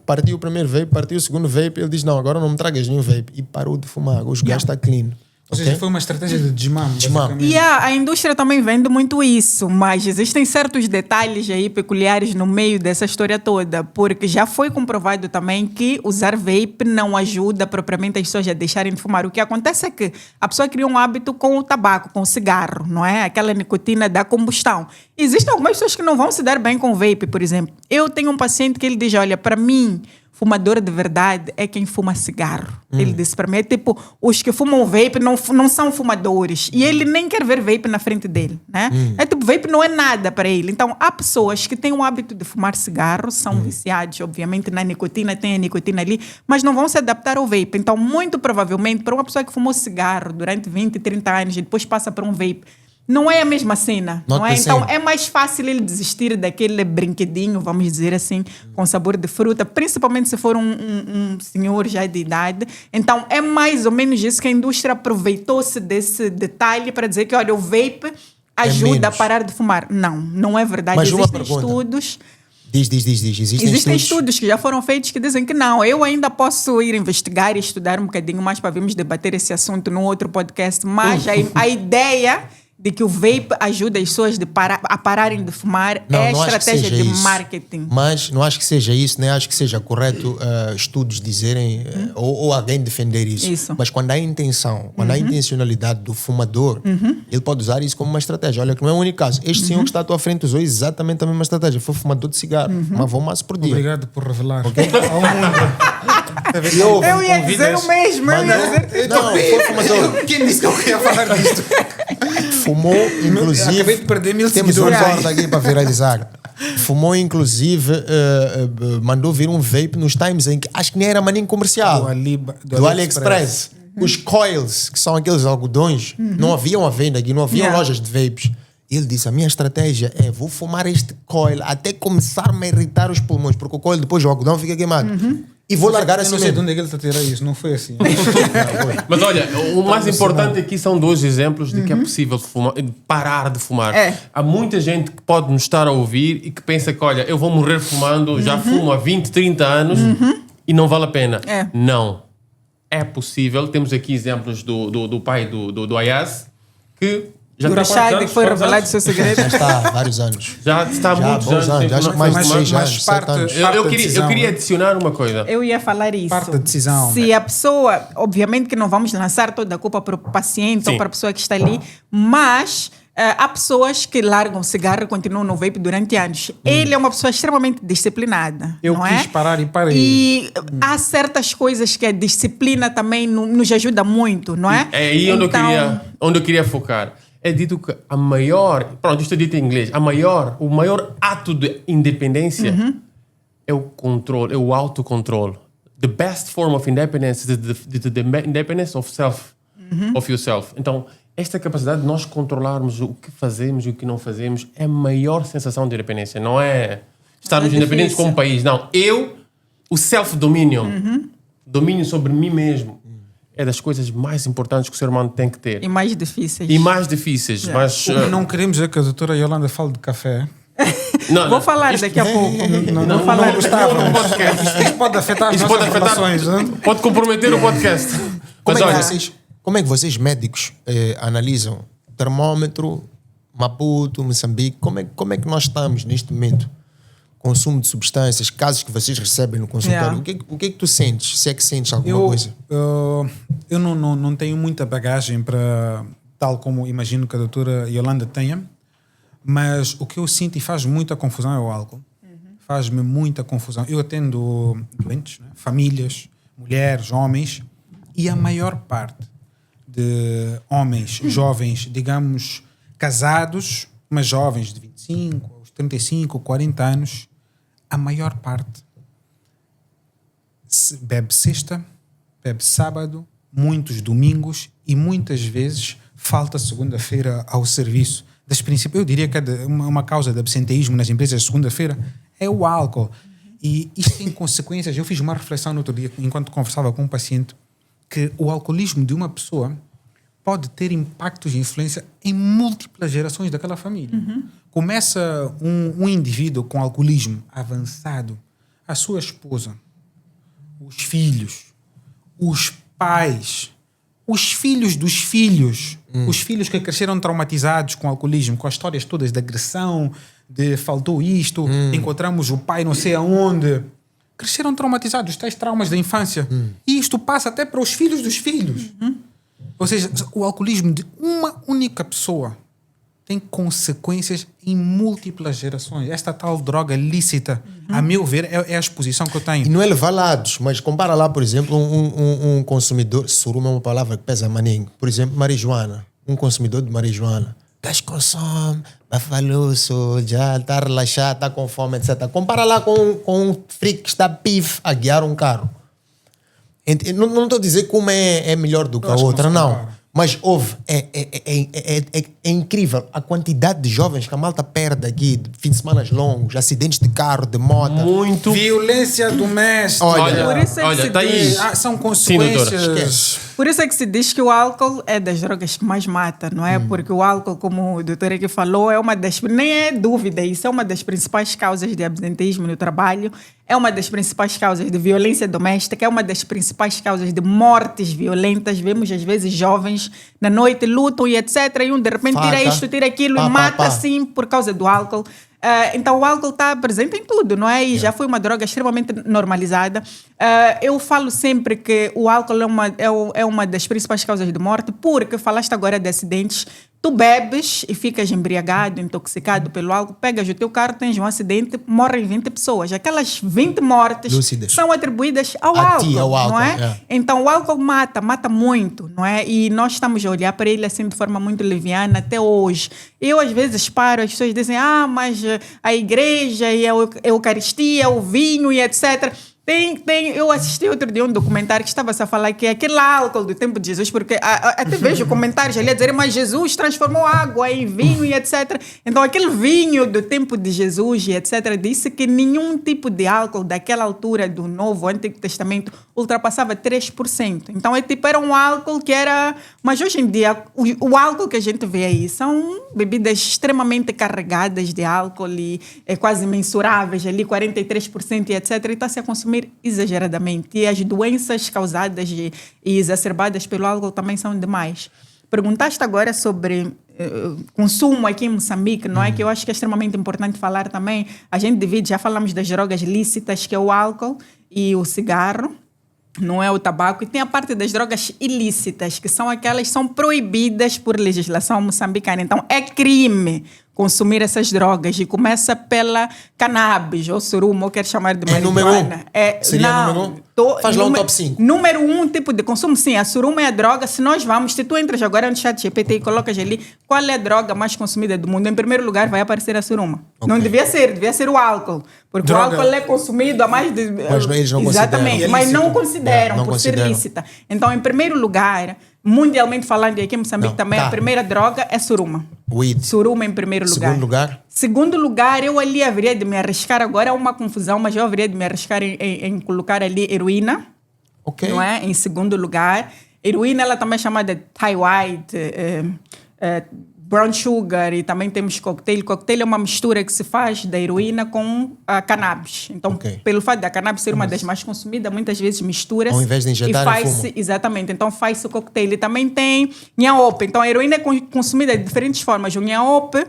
Partiu o primeiro vape, partiu o segundo vape, ele diz, não, agora não me tragas nenhum vape. E parou de fumar, os gajos estão clean. Ou seja, Ok? foi uma estratégia de desmame. Desmame. basicamente. E a indústria também vende muito isso, mas existem certos detalhes aí peculiares no meio dessa história toda, porque já foi comprovado também que usar vape não ajuda propriamente as pessoas a deixarem de fumar. O que acontece é que a pessoa cria um hábito com o tabaco, com o cigarro, não é? Aquela nicotina da combustão. Existem algumas pessoas que não vão se dar bem com vape, por exemplo. Eu tenho um paciente que ele diz, olha, para mim, fumador de verdade é quem fuma cigarro. Ele disse para mim, é tipo, os que fumam vape não são fumadores. E ele nem quer ver vape na frente dele, né? É tipo, vape não é nada para ele. Então, há pessoas que têm o hábito de fumar cigarro, são viciados, obviamente, na nicotina, tem a nicotina ali, mas não vão se adaptar ao vape. Então, muito provavelmente, para uma pessoa que fumou cigarro durante 20, 30 anos e depois passa para um vape, não é a mesma cena, Not não é? the Então, same. é mais fácil ele desistir daquele brinquedinho, vamos dizer assim, com sabor de fruta, principalmente se for um senhor já de idade. Então, é mais ou menos isso que a indústria aproveitou-se desse detalhe para dizer que, olha, o vape ajuda a menos. parar de fumar. Não, não é verdade. Mas uma Existem pergunta. estudos... Diz. Existem estudos que já foram feitos que dizem que não. Eu ainda posso ir investigar e estudar um bocadinho mais para virmos debater esse assunto num outro podcast, mas a ideia de que o vape ajuda as pessoas a pararem de fumar Não, é não acho que estratégia seja de isso. marketing. Mas não acho que seja isso, nem acho que seja correto estudos dizerem ou alguém defender isso. Isso. Mas quando há intenção, quando há intencionalidade do fumador, ele pode usar isso como uma estratégia. Olha, que não é o único caso. Este senhor que está à tua frente usou exatamente a mesma estratégia. Foi fumador de cigarro, mas vou mais por dia. Obrigado por revelar ao mundo. Eu ia dizer o mesmo. Eu ia dizer... Não, foi fumador. Quem disse que eu queria falar disto? Fumou, inclusive. Acabei de perder 1000 Temos um seguidores. corte aqui para viralizar. Fumou, inclusive, mandou vir um vape nos times em que acho que nem era maninho comercial. Do AliExpress. Os coils, que são aqueles algodões, não haviam à venda aqui, não haviam Yeah. lojas de vapes. Ele disse: a minha estratégia é vou fumar este coil até começar-me a irritar os pulmões, porque o coil depois o algodão fica queimado. E vou largar Eu assim não sei de mesmo. onde é que ele está a tirar isso, não foi assim. Mas olha, o mais importante aqui são dois exemplos de que é possível parar de fumar. É. Há muita gente que pode nos estar a ouvir e que pensa que, olha, eu vou morrer fumando, já fumo há 20, 30 anos e não vale a pena. É. Não. É possível. Temos aqui exemplos do pai do Ayaz, que já O está há quantos Rashad anos? que foi Quantos revelado o anos? seu segredo. Já está há vários anos. Já está há Já há muitos bons anos. anos, sem acho que mais de fumar. 6 mas anos, parte- 7 anos. parte Eu da queria decisão, né? adicionar uma coisa. Eu ia falar isso. Parte da decisão, Se né? a pessoa, obviamente que não vamos lançar toda a culpa para o paciente Sim. ou para a pessoa que está ali, mas há pessoas que largam o cigarro e continuam no vape durante anos. Ele é uma pessoa extremamente disciplinada. Eu não quis é? parar e parei. E há certas coisas que a disciplina também nos ajuda muito, não é? É aí onde eu queria focar. É dito que a maior... Pronto, isto é dito em inglês. O maior ato de independência é o controle, é o autocontrole. The best form of independence is the independence of self, of yourself. Então, esta capacidade de nós controlarmos o que fazemos e o que não fazemos é a maior sensação de independência. Não é estarmos É independentes difícil. como país. Não. O self-dominion, domínio sobre mim mesmo, é das coisas mais importantes que o ser humano tem que ter. E mais difíceis. E mais difíceis, mas... Não queremos que a doutora Yolanda fale de café. não, Vou falar daqui a pouco. Não falar. gostava. no podcast. Isto pode afetar as Isso nossas pode afetar, relações. Não? pode comprometer o podcast. Como Mas é, olha, como é que vocês médicos analisam termômetro, Maputo, Moçambique? Como é que nós estamos neste momento? Consumo de substâncias, casos que vocês recebem no consultório. Yeah. O que é que tu sentes? Se é que sentes alguma coisa? Eu não tenho muita bagagem para, tal como imagino que a doutora Yolanda tenha, mas o que eu sinto e faz muita confusão é o álcool. Faz-me muita confusão. Eu atendo doentes, né? Famílias, mulheres, homens, e a maior parte de homens jovens, digamos, casados, mas jovens de 25, aos 35, 40 anos, a maior parte bebe sexta, bebe sábado, muitos domingos e muitas vezes falta segunda-feira ao serviço. eu diria que uma causa de absenteísmo nas empresas de segunda-feira é o álcool. E isto tem consequências. Eu fiz uma reflexão no outro dia, enquanto conversava com um paciente, que o alcoolismo de uma pessoa pode ter impactos de influência em múltiplas gerações daquela família. Começa um indivíduo com alcoolismo avançado, a sua esposa, os filhos, os pais, os filhos dos filhos, os filhos que cresceram traumatizados com alcoolismo, com as histórias todas de agressão, de faltou isto, encontramos o pai não sei aonde. Cresceram traumatizados, tais traumas da infância. E isto passa até para os filhos dos filhos. Ou seja, o alcoolismo de uma única pessoa tem consequências em múltiplas gerações. Esta tal droga lícita, a meu ver, é a exposição que eu tenho. E não é levar lados, mas compara lá, por exemplo, um consumidor, suruma é uma palavra que pesa maninho, por exemplo, marijuana. Um consumidor de marijuana. Gajo consome, vai faluço, já está relaxado, está com fome, etc. Compara lá com um freak que está pif a guiar um carro. Não estou a dizer que uma é melhor do que a outra, não. Mas é incrível a quantidade de jovens que a malta perde aqui, de fins de semana longos, acidentes de carro, de moto. Muito. Violência doméstica. Por isso é que se tá aí. diz- São Sim, consequências. doutora. Por isso é que se diz que o álcool é das drogas que mais mata, não é? Porque o álcool, como o doutor aqui falou, é uma das... Nem é dúvida, isso é uma das principais causas de absenteísmo no trabalho, é uma das principais causas de violência doméstica, é uma das principais causas de mortes violentas. Vemos, às vezes, jovens na noite lutam e etc. E de repente tira Faca. isto, tira aquilo Pá, e pá, mata pá. assim por causa do álcool. Então o álcool está presente em tudo, não é? E já foi uma droga extremamente normalizada. Eu falo sempre que o álcool é uma das principais causas de morte, porque falaste agora de acidentes. Tu bebes e ficas embriagado, intoxicado pelo álcool, pegas o teu carro, tens um acidente, morrem 20 pessoas. Aquelas 20 mortes Lúcidas. são atribuídas ao A álcool, ti, ao álcool, não é? é. Então o álcool mata muito, não é? E nós estamos a olhar para ele assim de forma muito leviana até hoje. Eu às vezes paro, as pessoas dizem, mas a igreja e a Eucaristia, o vinho e etc. Eu assisti outro dia um documentário que estava-se a falar que é aquele álcool do tempo de Jesus, porque até vejo comentários ali a dizer, mas Jesus transformou água em vinho e etc. Então aquele vinho do tempo de Jesus e etc. disse que nenhum tipo de álcool daquela altura do Novo Antigo Testamento ultrapassava 3%. Então era um álcool que era... Mas hoje em dia, o álcool que a gente vê aí são bebidas extremamente carregadas de álcool e quase mensuráveis, ali 43% e etc. E está-se a consumir exageradamente. E as doenças causadas e exacerbadas pelo álcool também são demais. Perguntaste agora sobre consumo aqui em Moçambique, não é? Que eu acho que é extremamente importante falar também. A gente divide, já falamos das drogas lícitas, que é o álcool e o cigarro, não é o tabaco. E tem a parte das drogas ilícitas, que são aquelas que são proibidas por legislação moçambicana. Então, é crime consumir essas drogas. E começa pela cannabis, ou suruma, ou quer chamar de marihuana. Número 1? Seria número 1? Faz lá um top 5. Número 1, tipo de consumo, sim. A suruma é a droga. Se tu entras agora no chat GPT e colocas ali qual é a droga mais consumida do mundo, em primeiro lugar vai aparecer a suruma. Ok. Não devia ser o álcool. Porque Droga. o álcool é consumido há mais de... Mas eles não Exatamente, consideram. mas não É consideram Não por consideram. ser lícita. Então, em primeiro lugar, mundialmente falando, e aqui em Moçambique Não, também, tá. a primeira droga é suruma. Weed. Suruma em primeiro lugar. Segundo lugar? Segundo lugar, eu ali haveria de me arriscar, agora é uma confusão, mas eu haveria de me arriscar em colocar ali heroína, Ok. não é? Em segundo lugar. Heroína, ela também é chamada de Thai White, brown sugar, e também temos cocktail. Cocktail é uma mistura que se faz da heroína com a cannabis. Então, Ok. pelo fato da cannabis ser uma das mais consumidas, muitas vezes mistura-se. Ao invés de injetar, e faz-se, fumo. exatamente. Então, faz-se o cocktail. E também tem nhaope. Então, a heroína é consumida de diferentes formas. O nhaope,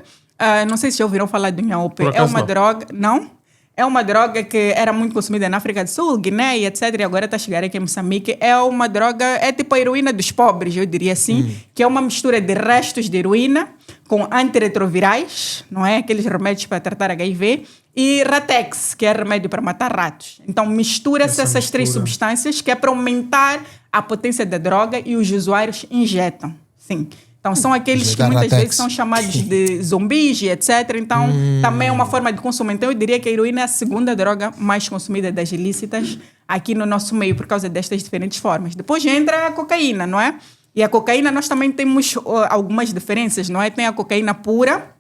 não sei se já ouviram falar do nhaope. Por É acaso uma não. droga... Não? É uma droga que era muito consumida na África do Sul, Guiné e etc. E agora está a chegar aqui em Moçambique. É uma droga, é tipo a heroína dos pobres, eu diria assim, que é uma mistura de restos de heroína com antirretrovirais, não é? Aqueles remédios para tratar HIV, e Ratex, que é remédio para matar ratos. Então mistura-se essas três substâncias que é para aumentar a potência da droga e os usuários injetam. Sim. Então, são aqueles que Injetar muitas Ratex. vezes são chamados de zumbis e etc. Então, também é uma forma de consumo. Então, eu diria que a heroína é a segunda droga mais consumida das ilícitas aqui no nosso meio, por causa destas diferentes formas. Depois entra a cocaína, não é? E a cocaína, nós também temos algumas diferenças, não é? Tem a cocaína pura,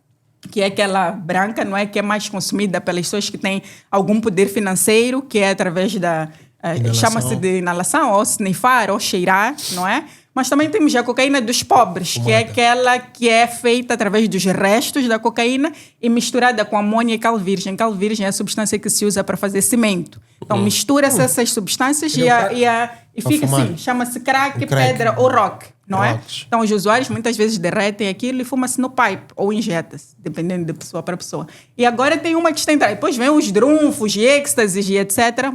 que é aquela branca, não é? Que é mais consumida pelas pessoas que têm algum poder financeiro, que é através da... chama-se de inalação, ou snifar, ou cheirar, não é? Mas também temos a cocaína dos pobres, que é aquela que é feita através dos restos da cocaína e misturada com amônia e cal virgem. Cal virgem é a substância que se usa para fazer cimento. Então mistura-se essas substâncias e fica assim, chama-se crack, pedra ou rock, não é? Então os usuários muitas vezes derretem aquilo e fuma-se no pipe ou injeta-se, dependendo de pessoa para pessoa. E agora tem uma que está entrando, depois vem os drunfos, êxtases e etc.,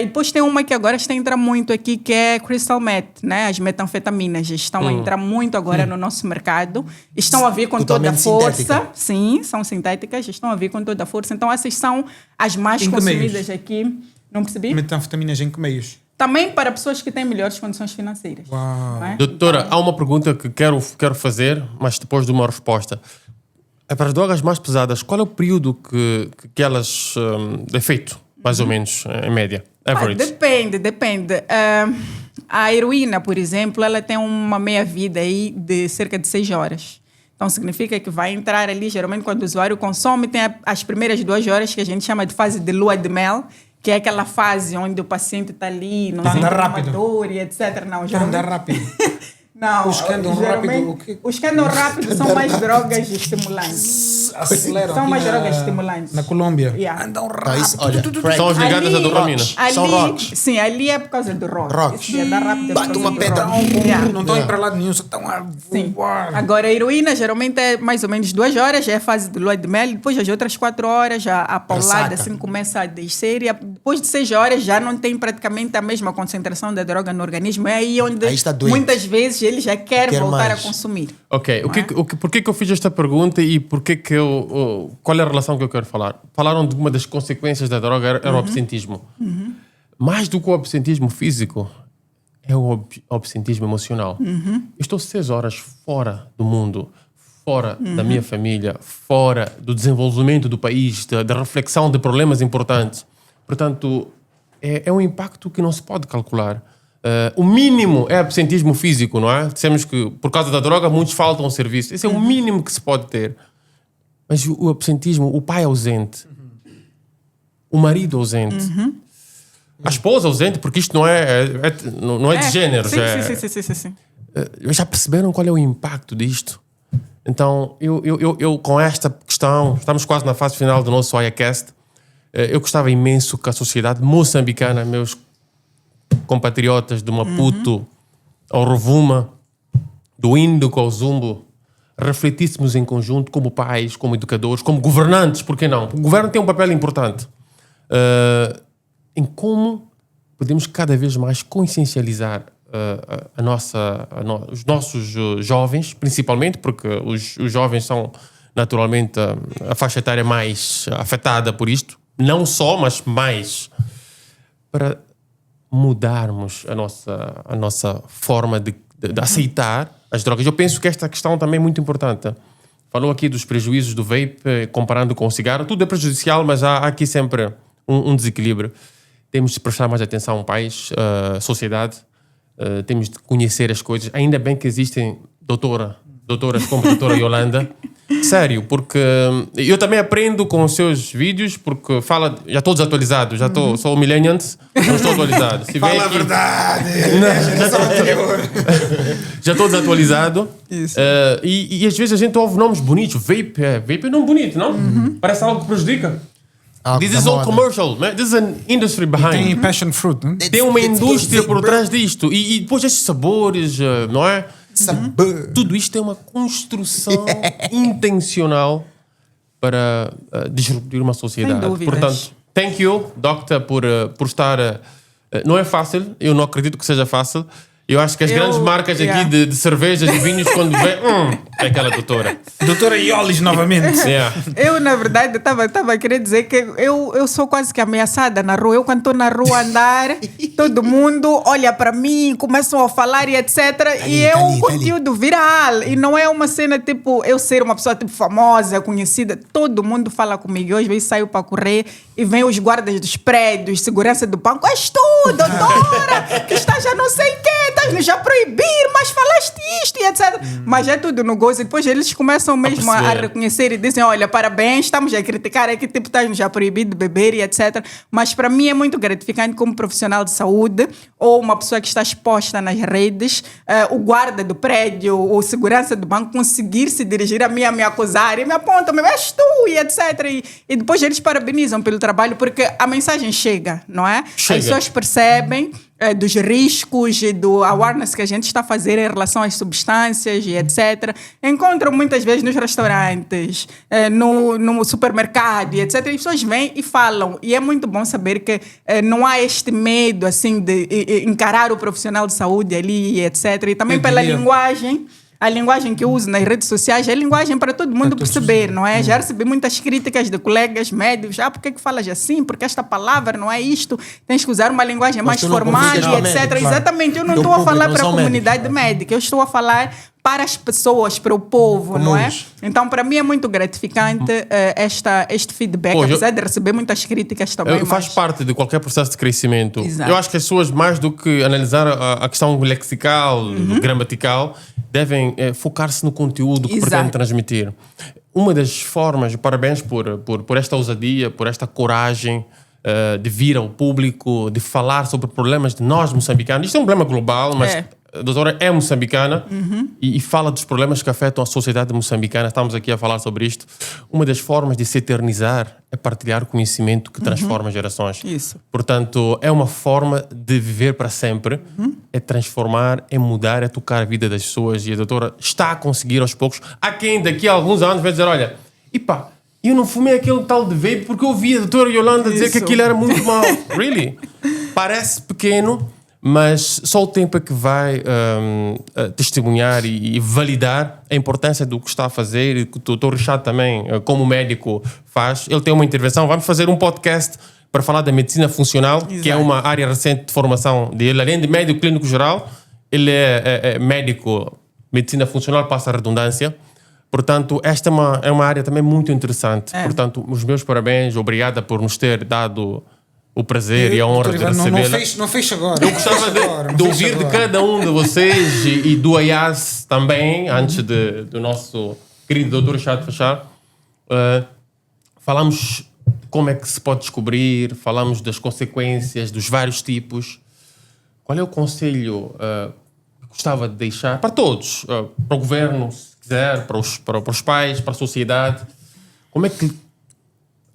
e depois tem uma que agora está a entrar muito aqui, que é crystal meth, né? As metanfetaminas estão a entrar muito agora no nosso mercado. Estão a vir com toda a força. Sintética. Sim, são sintéticas, estão a vir com toda a força. Então essas são as mais consumidas aqui. Não percebi? Metanfetaminas em que meios? Também para pessoas que têm melhores condições financeiras. Uau. Não é? Doutora, há uma pergunta que quero fazer, mas depois de uma resposta. Para as drogas mais pesadas, qual é o período que elas é feito? Mais ou menos, em média. Average. Depende. A heroína, por exemplo, ela tem uma meia-vida aí de cerca de 6 horas. Então, significa que vai entrar ali, geralmente, quando o usuário consome, tem as primeiras 2 horas, que a gente chama de fase de lua de mel, que é aquela fase onde o paciente está ali, não sente uma dor e etc. Não, geralmente... Anda rápido. Não, os que andam rápido... Os que andam rápido são mais drogas estimulantes. Aceleram. São mais drogas estimulantes. Na Colômbia. Yeah. Andam rápido. Olha, são as ligadas à dopamina. São rocks. Sim, ali é por causa do rock. Rocks. Andar rápido é por Bate causa uma do pedra. rock. Não estão indo para lado nenhum, só estão a voar. Agora, a heroína geralmente é mais ou menos 2 horas, já é a fase de lua de mel. Depois, as outras 4 horas, já a paulada assim começa a descer. E depois de 6 horas, já não tem praticamente a mesma concentração da droga no organismo. É aí onde muitas vezes ele já quer voltar a consumir. Ok, por que eu fiz esta pergunta e por que qual é a relação que eu quero falar? Falaram de uma das consequências da droga, era o absentismo. Mais do que o absentismo físico, é o absentismo emocional. Eu estou 6 horas fora do mundo, fora da minha família, fora do desenvolvimento do país, da reflexão de problemas importantes. Portanto, é um impacto que não se pode calcular. O mínimo é absentismo físico, não é? Dissemos que por causa da droga muitos faltam ao serviço. Esse é o mínimo que se pode ter. Mas o absentismo, o pai ausente, o marido ausente, a esposa ausente, porque isto não é de género. Sim. Já perceberam qual é o impacto disto? Então, eu com esta questão, estamos quase na fase final do nosso IACast, eu gostava imenso que a sociedade moçambicana, meus compatriotas do Maputo ao Rovuma, do Índico ao Zumbo, refletíssemos em conjunto como pais, como educadores, como governantes, por que não? O governo tem um papel importante em como podemos cada vez mais consciencializar os nossos jovens, principalmente, porque os jovens são naturalmente a faixa etária mais afetada por isto, não só, mas mais, para mudarmos a nossa forma de aceitar as drogas. Eu penso que esta questão também é muito importante. Falou aqui dos prejuízos do vape, comparando com o cigarro. Tudo é prejudicial, mas há aqui sempre um desequilíbrio. Temos de prestar mais atenção ao país, sociedade. Temos de conhecer as coisas. Ainda bem que existem doutoras como a doutora Yolanda. Sério, porque eu também aprendo com os seus vídeos, porque já estou desatualizado, sou millennials, não estou atualizado. Fala a verdade! Já estou desatualizado. E às vezes a gente ouve nomes bonitos. Vape é nome bonito, não? Parece algo que prejudica. This is all commercial, man. This is an industry behind. Tem passion fruit, não? Tem uma indústria por trás disto. E depois estes sabores, não é? Tudo isto é uma construção intencional para disruptir uma sociedade. Sem dúvidas. Portanto, thank you, Doctor, por estar... não é fácil, eu não acredito que seja fácil. Eu acho que as grandes marcas aqui de cervejas e vinhos, quando vem... é aquela doutora. Doutora Iolis, novamente. Eu, na verdade, estava a querer dizer que eu sou quase que ameaçada na rua. Eu, quando estou na rua a andar, todo mundo olha para mim, começam a falar e etc. E é um conteúdo viral. E não é uma cena tipo eu ser uma pessoa tipo famosa, conhecida. Todo mundo fala comigo. Eu, às vezes, saio para correr e vem os guardas dos prédios, segurança do banco. És tu, doutora, que está já não sei o quê. estás-nos a proibir, mas falaste isto e etc. Mas é tudo no gozo. E depois eles começam mesmo a reconhecer e dizem, olha, parabéns, estamos a criticar aqui, tipo, estás-nos a proibir de beber e etc. Mas para mim é muito gratificante como profissional de saúde ou uma pessoa que está exposta nas redes, o guarda do prédio, o segurança do banco conseguir se dirigir a mim, a me acusar e me apontam, és tu e etc. E depois eles parabenizam pelo trabalho porque a mensagem chega, não é? Chega. As pessoas percebem dos riscos e do awareness que a gente está a fazer em relação às substâncias e etc. Encontram muitas vezes nos restaurantes, no supermercado e etc. E as pessoas vêm e falam. E é muito bom saber que não há este medo assim de encarar o profissional de saúde ali e etc. E também pela linguagem. A linguagem que eu uso nas redes sociais é linguagem para todo mundo perceber, não é? Já recebi muitas críticas de colegas médicos. Por que falas assim? Porque esta palavra não é isto. Tens que usar uma linguagem mais formal e etc. Médico, claro. Exatamente. Eu não estou a falar para a comunidade médica. Eu estou a falar para as pessoas, para o povo, Comuns. não é? Então, para mim é muito gratificante este feedback, apesar de receber muitas críticas também. Faz parte de qualquer processo de crescimento. Exato. Eu acho que as pessoas, mais do que analisar a questão lexical, gramatical, devem focar-se no conteúdo que pretendem transmitir. Uma das formas, parabéns por esta ousadia, por esta coragem de vir ao público, de falar sobre problemas de nós moçambicanos. Isto é um problema global, mas a doutora é moçambicana e fala dos problemas que afetam a sociedade moçambicana. Estamos aqui a falar sobre isto. Uma das formas de se eternizar é partilhar conhecimento que transforma gerações. Isso. Portanto, é uma forma de viver para sempre, é transformar, é mudar, é tocar a vida das pessoas. E a doutora está a conseguir aos poucos. Há quem daqui a alguns anos vai dizer, olha, eu não fumei aquele tal de vape porque eu ouvi a doutora Yolanda dizer que aquilo era muito mau. Really? Parece pequeno, mas só o tempo é que vai testemunhar e validar a importância do que está a fazer e que o doutor Richard também, como médico, faz. Ele tem uma intervenção. Vamos fazer um podcast para falar da medicina funcional, que é uma área recente de formação dele. Além de médico clínico geral, ele é médico, medicina funcional, passa a redundância. Portanto, esta é uma área também muito interessante. Portanto, os meus parabéns. Obrigada por nos ter dado o prazer e a honra de recebê-la. Não feche agora. Eu gostava de ouvir de cada um de vocês e do Ayaz também, antes do nosso querido Dr. Richard fechar. Falamos como é que se pode descobrir, falamos das consequências, dos vários tipos. Qual é o conselho que gostava de deixar para todos? Para o governo, se quiser, para os pais, para a sociedade. Como é que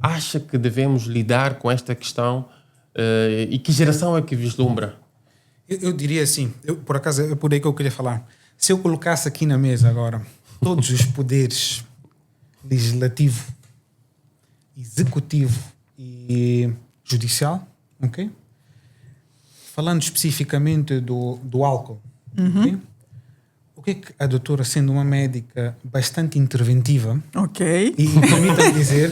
acha que devemos lidar com esta questão e que geração é que vislumbra? Eu diria assim, por acaso é por aí que eu queria falar. Se eu colocasse aqui na mesa agora todos os poderes legislativo, executivo e judicial, ok? Falando especificamente do álcool, ok? O que é que a doutora, sendo uma médica bastante interventiva, ok, e permita-me dizer,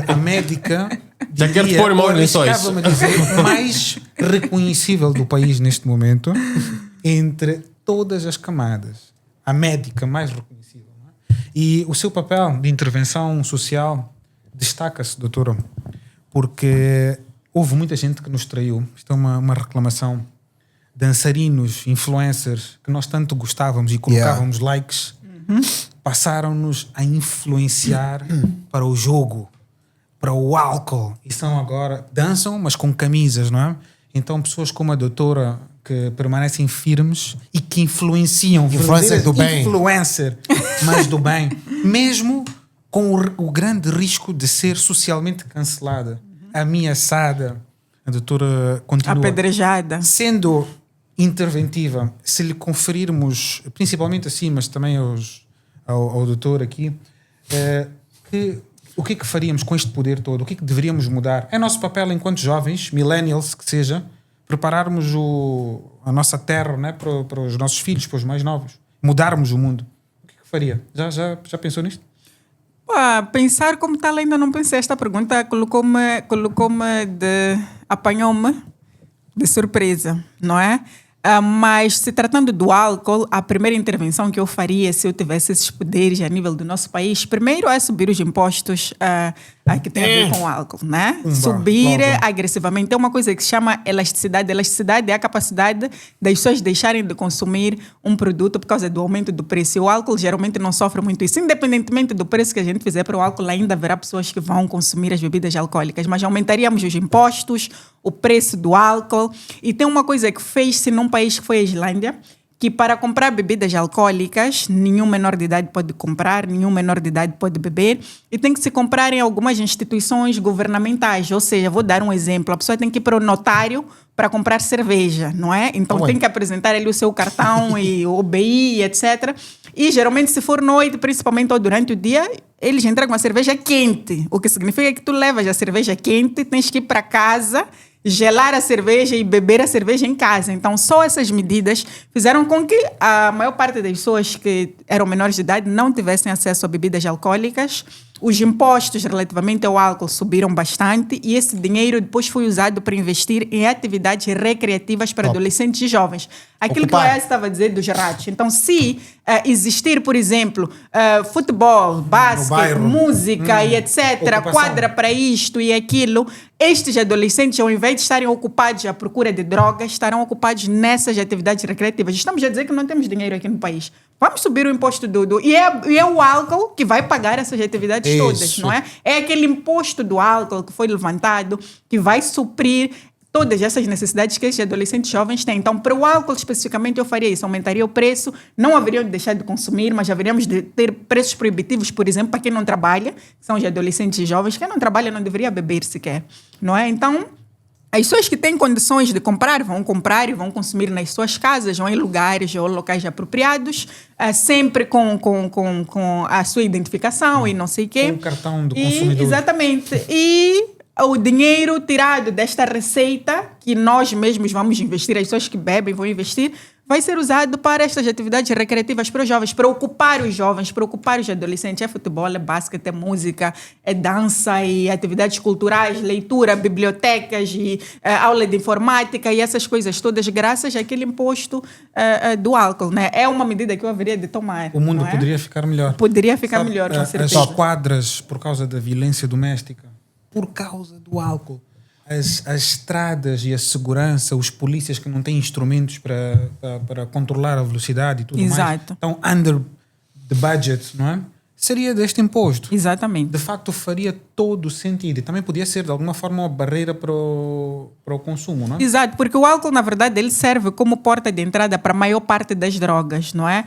a médica, já quero pôr mão em arriscava-me dizer, mais reconhecível do país neste momento, entre todas as camadas, a médica mais reconhecível, não é? E o seu papel de intervenção social destaca-se, doutora, porque houve muita gente que nos traiu. Isto é uma reclamação. Dançarinos, influencers, que nós tanto gostávamos e colocávamos likes, passaram-nos a influenciar para o jogo, para o álcool. E são agora, dançam, mas com camisas, não é? Então pessoas como a doutora, que permanecem firmes e que influenciam. Influencer do bem. Influencer, mas do bem. Mesmo com o grande risco de ser socialmente cancelada, ameaçada. A doutora continua. apedrejada. Sendo interventiva, se lhe conferirmos, principalmente assim, mas também ao doutor aqui, o que é que faríamos com este poder todo? O que é que deveríamos mudar? É nosso papel enquanto jovens, millennials que seja, prepararmos a nossa terra, né, para os nossos filhos, para os mais novos. Mudarmos o mundo. O que é que faria? Já pensou nisto? Pensar como tal, ainda não pensei. Esta pergunta apanhou-me de surpresa, não é? Mas se tratando do álcool, a primeira intervenção que eu faria se eu tivesse esses poderes a nível do nosso país, primeiro é subir os impostos que tem a ver com o álcool, né? Logo. Subir agressivamente. Tem uma coisa que se chama elasticidade. Elasticidade é a capacidade das pessoas deixarem de consumir um produto por causa do aumento do preço. E o álcool geralmente não sofre muito isso. Independentemente do preço que a gente fizer para o álcool, ainda haverá pessoas que vão consumir as bebidas alcoólicas. Mas aumentaríamos os impostos, o preço do álcool. E tem uma coisa que fez-se num país que foi a Islândia, que para comprar bebidas alcoólicas, nenhum menor de idade pode comprar, nenhum menor de idade pode beber, e tem que se comprar em algumas instituições governamentais. Ou seja, vou dar um exemplo, a pessoa tem que ir para o notário para comprar cerveja, não é? Então tem que apresentar ali o seu cartão e o OBI, etc. E geralmente, se for noite, principalmente ou durante o dia, eles entregam a cerveja quente, o que significa que tu levas a cerveja quente, tens que ir para casa, gelar a cerveja e beber a cerveja em casa. Então, só essas medidas fizeram com que a maior parte das pessoas que eram menores de idade não tivessem acesso a bebidas alcoólicas. Os impostos relativamente ao álcool subiram bastante e esse dinheiro depois foi usado para investir em atividades recreativas para adolescentes e jovens. Aquilo que o Ayaz estava a dizer dos ratos. Então, se existir, por exemplo, futebol, basquete, música e etc., ocupação, quadra para isto e aquilo, estes adolescentes, ao invés de estarem ocupados à procura de drogas, estarão ocupados nessas atividades recreativas. Estamos a dizer que não temos dinheiro aqui no país. Vamos subir o imposto e é o álcool que vai pagar essas atividades todas, não é? É aquele imposto do álcool que foi levantado que vai suprir todas essas necessidades que esses adolescentes jovens têm. Então, para o álcool especificamente, eu faria isso. Aumentaria o preço, não haveriam de deixar de consumir, mas haveríamos de ter preços proibitivos, por exemplo, para quem não trabalha, que são os adolescentes jovens. Quem não trabalha não deveria beber sequer, não é? Então, as pessoas que têm condições de comprar e vão consumir nas suas casas ou em lugares ou locais apropriados, sempre com a sua identificação e não sei o quê. Com o cartão do consumidor. Exatamente. E o dinheiro tirado desta receita, que nós mesmos vamos investir, as pessoas que bebem vão investir, vai ser usado para estas atividades recreativas para os jovens, para ocupar os jovens, para ocupar os adolescentes. É futebol, é basquete, é música, é dança e atividades culturais, leitura, bibliotecas e aula de informática e essas coisas todas, graças àquele imposto do álcool, né? É uma medida que eu haveria de tomar. O mundo poderia ficar melhor. Poderia ficar melhor, com certeza. As quadras, por causa da violência doméstica, por causa do álcool. As estradas e a segurança, os polícias que não têm instrumentos para controlar a velocidade e tudo mais. Então, under the budget, não é? Seria deste imposto. Exatamente. De facto, faria todo o sentido. E também podia ser, de alguma forma, uma barreira para o consumo, não é? Exato, porque o álcool, na verdade, ele serve como porta de entrada para a maior parte das drogas, não é?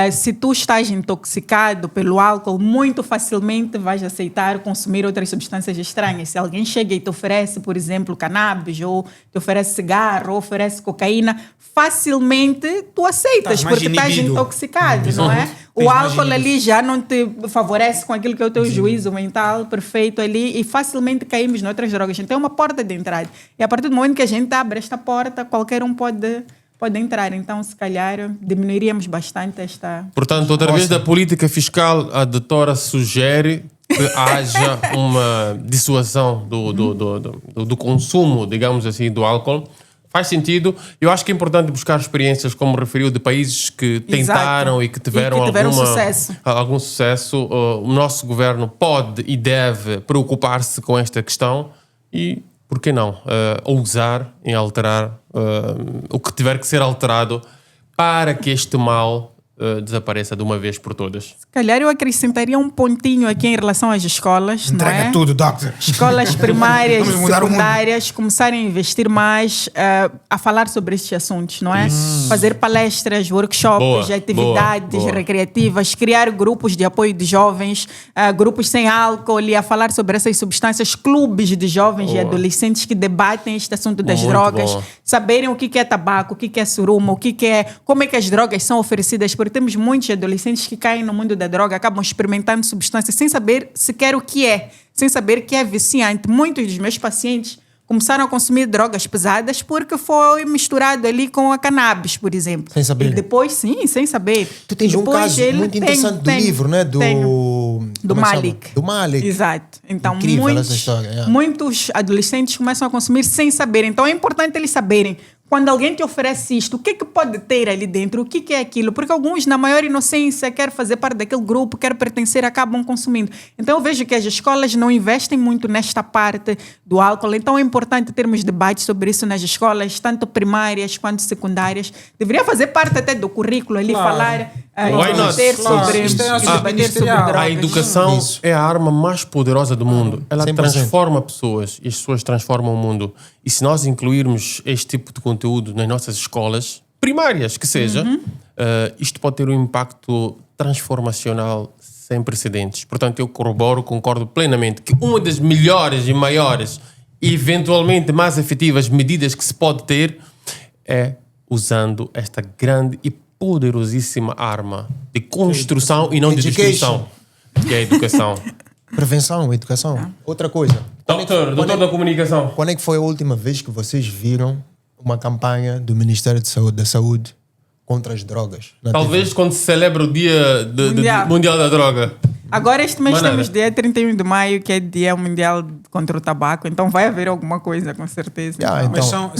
Se tu estás intoxicado pelo álcool, muito facilmente vais aceitar consumir outras substâncias estranhas. Se alguém chega e te oferece, por exemplo, cannabis, ou te oferece cigarro, ou oferece cocaína, facilmente tu aceitas, porque estás intoxicado, não é? O álcool ali já não te favorece com aquilo que é o teu juízo mental perfeito ali e facilmente caímos noutras drogas. Então é uma porta de entrada. E a partir do momento que a gente abre esta porta, qualquer um pode entrar. Então, se calhar, diminuiríamos bastante esta... Portanto, através da política fiscal, a doutora sugere que haja uma dissuasão do consumo, digamos assim, do álcool. Faz sentido. Eu acho que é importante buscar experiências, como referiu, de países que tentaram e que tiveram algum sucesso. O nosso governo pode e deve preocupar-se com esta questão e, por que não, ousar em alterar o que tiver que ser alterado para que este mal desapareça de uma vez por todas. Se calhar eu acrescentaria um pontinho aqui em relação às escolas. Entrega tudo, doctor. Escolas primárias, secundárias, começarem a investir mais a falar sobre estes assuntos, não é? Fazer palestras, workshops, atividades recreativas, criar grupos de apoio de jovens, grupos sem álcool e a falar sobre essas substâncias, clubes de jovens e adolescentes que debatem este assunto das drogas, saberem o que é tabaco, o que é suruma, como é que as drogas são oferecidas, porque temos muitos adolescentes que caem no mundo da droga, acabam experimentando substâncias sem saber sequer o que é, sem saber que é viciante. Muitos dos meus pacientes começaram a consumir drogas pesadas porque foi misturado ali com a cannabis, por exemplo. Sem saber. E depois, sim, sem saber. Tu tens um caso muito interessante do livro, né? Do Malik. Do Malik. Exato. Então, incrível essa história. Muitos adolescentes começam a consumir sem saber. Então, é importante eles saberem quando alguém te oferece isto, o que é que pode ter ali dentro? O que é aquilo? Porque alguns, na maior inocência, querem fazer parte daquele grupo, querem pertencer, acabam consumindo. Então, eu vejo que as escolas não investem muito nesta parte do álcool. Então, é importante termos debates sobre isso nas escolas, tanto primárias quanto secundárias. Deveria fazer parte até do currículo ali, Claro. falar, Why not? debater Claro. sobre, Isto é e assunto debater sobre ministerial. drogas. A educação Isso. é a arma mais poderosa do mundo. Ela 100%. transforma pessoas e as pessoas transformam o mundo. E se nós incluirmos este tipo de conteúdo nas nossas escolas, primárias que seja, isto pode ter um impacto transformacional sem precedentes. Portanto, eu concordo plenamente que uma das melhores e maiores e eventualmente mais efetivas medidas que se pode ter é usando esta grande e poderosíssima arma de construção e não de Education. destruição, que é a educação. Prevenção, educação. Outra coisa. Doutor da comunicação. Quando é que foi a última vez que vocês viram uma campanha do Ministério da Saúde contra as drogas? na Talvez TV? quando se celebra o dia Mundial. mundial da droga. Agora, este mês Mas nada. temos dia 31 de maio, que é Dia Mundial contra o Tabaco. Então, vai haver alguma coisa, com certeza. Yeah, Mas então,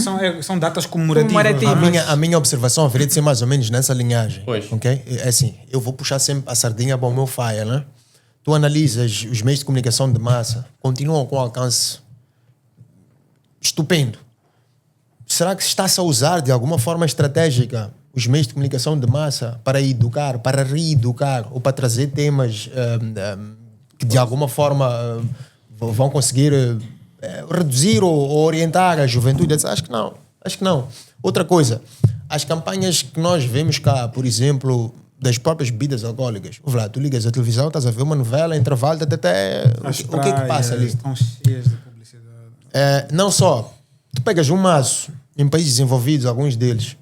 são datas comemorativas. Comemorativas. a minha observação haveria de ser mais ou menos nessa linhagem. Pois. Ok? É assim, eu vou puxar sempre a sardinha para o meu faia, né? Tu analisas os meios de comunicação de massa, continuam com alcance estupendo. Será que está-se a usar de alguma forma estratégica os meios de comunicação de massa para educar, para reeducar ou para trazer temas que de alguma forma vão conseguir reduzir ou orientar a juventude? Acho que não. Acho que não. Outra coisa, as campanhas que nós vemos cá, por exemplo, das próprias bebidas alcoólicas. Vlad, tu ligas a televisão, estás a ver uma novela, intervalo, até As o que é que passa ali? estão cheias de publicidade. Não só, tu pegas um maço em países desenvolvidos, alguns deles,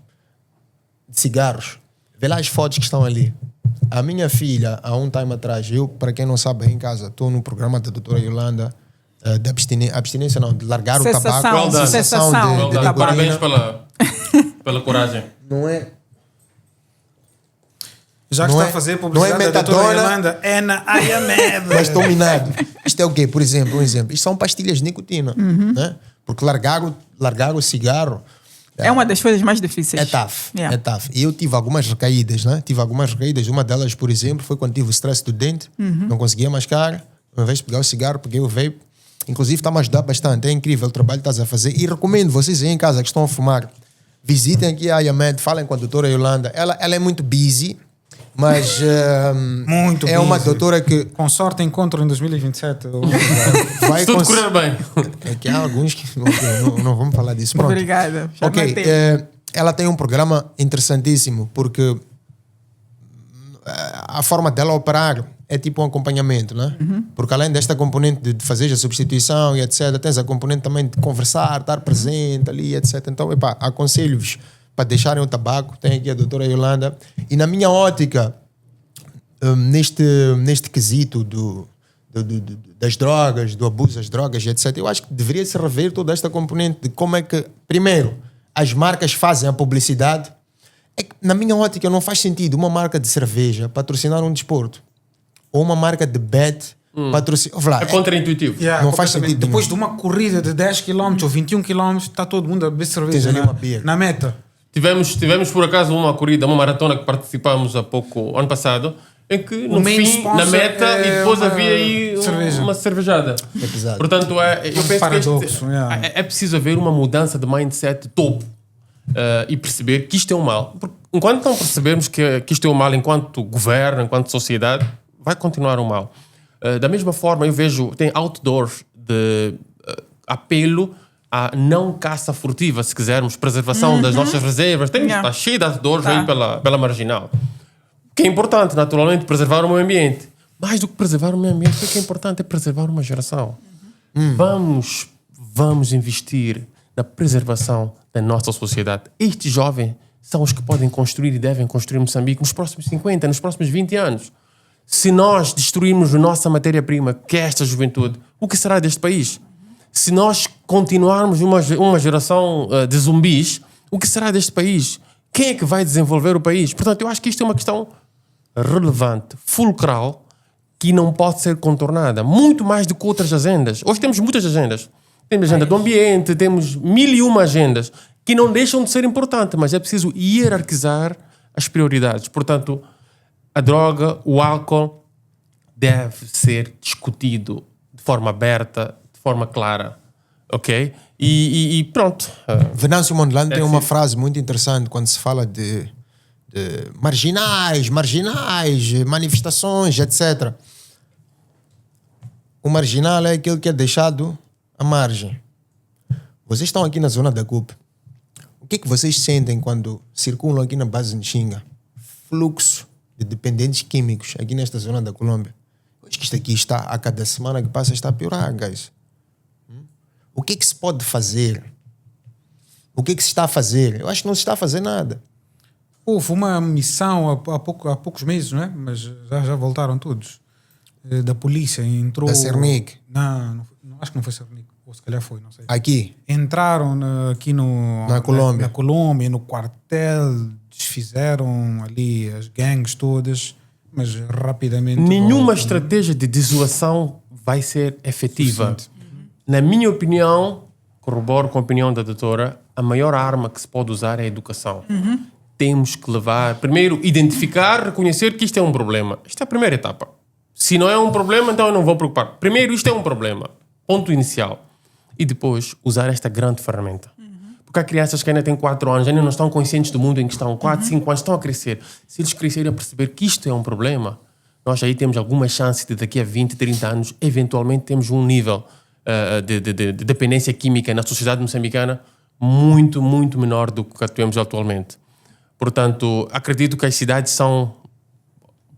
de cigarros, vê lá as fotos que estão ali. A minha filha, há um tempo atrás, eu, para quem não sabe, em casa, estou no programa da doutora Yolanda, de abstinência não, de largar Cessação, o tabaco. Well done. cessação Well de done. tabaco. Parabéns pela coragem. Não é... Já que Não está é- a fazer não publicidade é da doutora metadona. Yolanda, é na IAMED. Mas dominado. Isto é o quê? Por exemplo, um exemplo. Isto são pastilhas de nicotina. Né? Porque largar o cigarro É uma das coisas mais difíceis. é tough. Yeah. É tough. E eu tive algumas recaídas, né? Tive algumas recaídas. Uma delas, por exemplo, foi quando tive o stress do dente. Não conseguia mascar. Ao invés de pegar o cigarro, peguei o vape. Inclusive, está-me a ajudar bastante. É incrível o trabalho que estás a fazer. E recomendo vocês aí em casa que estão a fumar, visitem aqui a IAMED, falem com a doutora Yolanda. Ela é muito busy, mas Muito é uma busy. doutora que Com sorte encontro em 2027. vai Se tudo cons- correr bem. É que há alguns que não vamos falar disso. Pronto. Obrigada. Já Ok, matei. ela tem um programa interessantíssimo porque a forma dela operar é tipo um acompanhamento, né? Porque além desta componente de fazer a substituição e etc, tens a componente também de conversar, estar presente ali, etc. Então, epá, aconselho-vos para deixarem o tabaco. Tem aqui a doutora Yolanda. E na minha ótica, neste quesito das drogas, do abuso das drogas, etc., eu acho que deveria se rever toda esta componente de como é que, primeiro, as marcas fazem a publicidade. É que, na minha ótica, não faz sentido uma marca de cerveja patrocinar um desporto ou uma marca de bet patrocinar. É contraintuitivo. Não faz sentido Depois de uma corrida de 10 km ou 21 km, está todo mundo a beber Tens cerveja ali uma beer. na meta. Tivemos por acaso uma corrida, uma maratona que participámos há pouco, ano passado, em que no main fim, sponsor na meta, é e depois uma havia aí cerveja. uma cervejada. É pesado. Portanto, eu penso paradoxo, que yeah. é preciso haver uma mudança de mindset topo e perceber que isto é um mal. Porque enquanto não percebermos que isto é um mal enquanto governo, enquanto sociedade, vai continuar um mal. Da mesma forma, eu vejo, tem outdoors de apelo à não caça furtiva, se quisermos, preservação das nossas reservas. Está cheio de outdoors aí pela marginal. Que é importante, naturalmente, preservar o meio ambiente. Mais do que preservar o meio ambiente, o que é importante é preservar uma geração. Vamos investir na preservação da nossa sociedade. Estes jovens são os que podem construir e devem construir Moçambique nos próximos 50, nos próximos 20 anos. Se nós destruirmos a nossa matéria-prima, que é esta juventude, o que será deste país? Se nós continuarmos uma geração de zumbis, o que será deste país? Quem é que vai desenvolver o país? Portanto, eu acho que isto é uma questão relevante, fulcral, que não pode ser contornada. Muito mais do que outras agendas. Hoje temos muitas agendas. Temos a agenda do ambiente, temos 1001 agendas que não deixam de ser importantes, mas é preciso hierarquizar as prioridades. Portanto, a droga, o álcool deve ser discutido de forma aberta, de forma clara, ok? E pronto. Venâncio Mondlane tem uma frase muito interessante quando se fala de marginais, manifestações, etc. O marginal é aquele que é deixado à margem. Vocês estão aqui na zona da CUP. O que é que vocês sentem quando circulam aqui na base de Xinga? Fluxo de dependentes químicos aqui nesta zona da Colômbia. Eu acho que isto aqui está, a cada semana que passa, está a piorar, guys. O que é que se pode fazer? O que é que se está a fazer? Eu acho que não se está a fazer nada. Houve uma missão há poucos meses, não é? Mas já voltaram todos. Da polícia entrou... Da Cernic? Não, acho que não foi Cernic. Ou se calhar foi, não sei. Aqui? Entraram aqui na Colômbia. Na Colômbia, no quartel, desfizeram ali as gangues todas, mas rapidamente... Nenhuma estratégia de dissuasão vai ser efetiva. Na minha opinião, corroboro com a opinião da doutora, a maior arma que se pode usar é a educação. Temos que levar... Primeiro, identificar, reconhecer que isto é um problema. Esta é a primeira etapa. Se não é um problema, então eu não vou preocupar. Primeiro, isto é um problema. Ponto inicial. E depois, usar esta grande ferramenta. Porque há crianças que ainda têm 4 anos, ainda não estão conscientes do mundo em que estão. 4, 5 anos, estão a crescer. Se eles crescerem a perceber que isto é um problema, nós aí temos alguma chance de daqui a 20, 30 anos, eventualmente temos um nível de dependência química na sociedade moçambicana muito, muito menor do que temos atualmente. Portanto, acredito que as cidades são,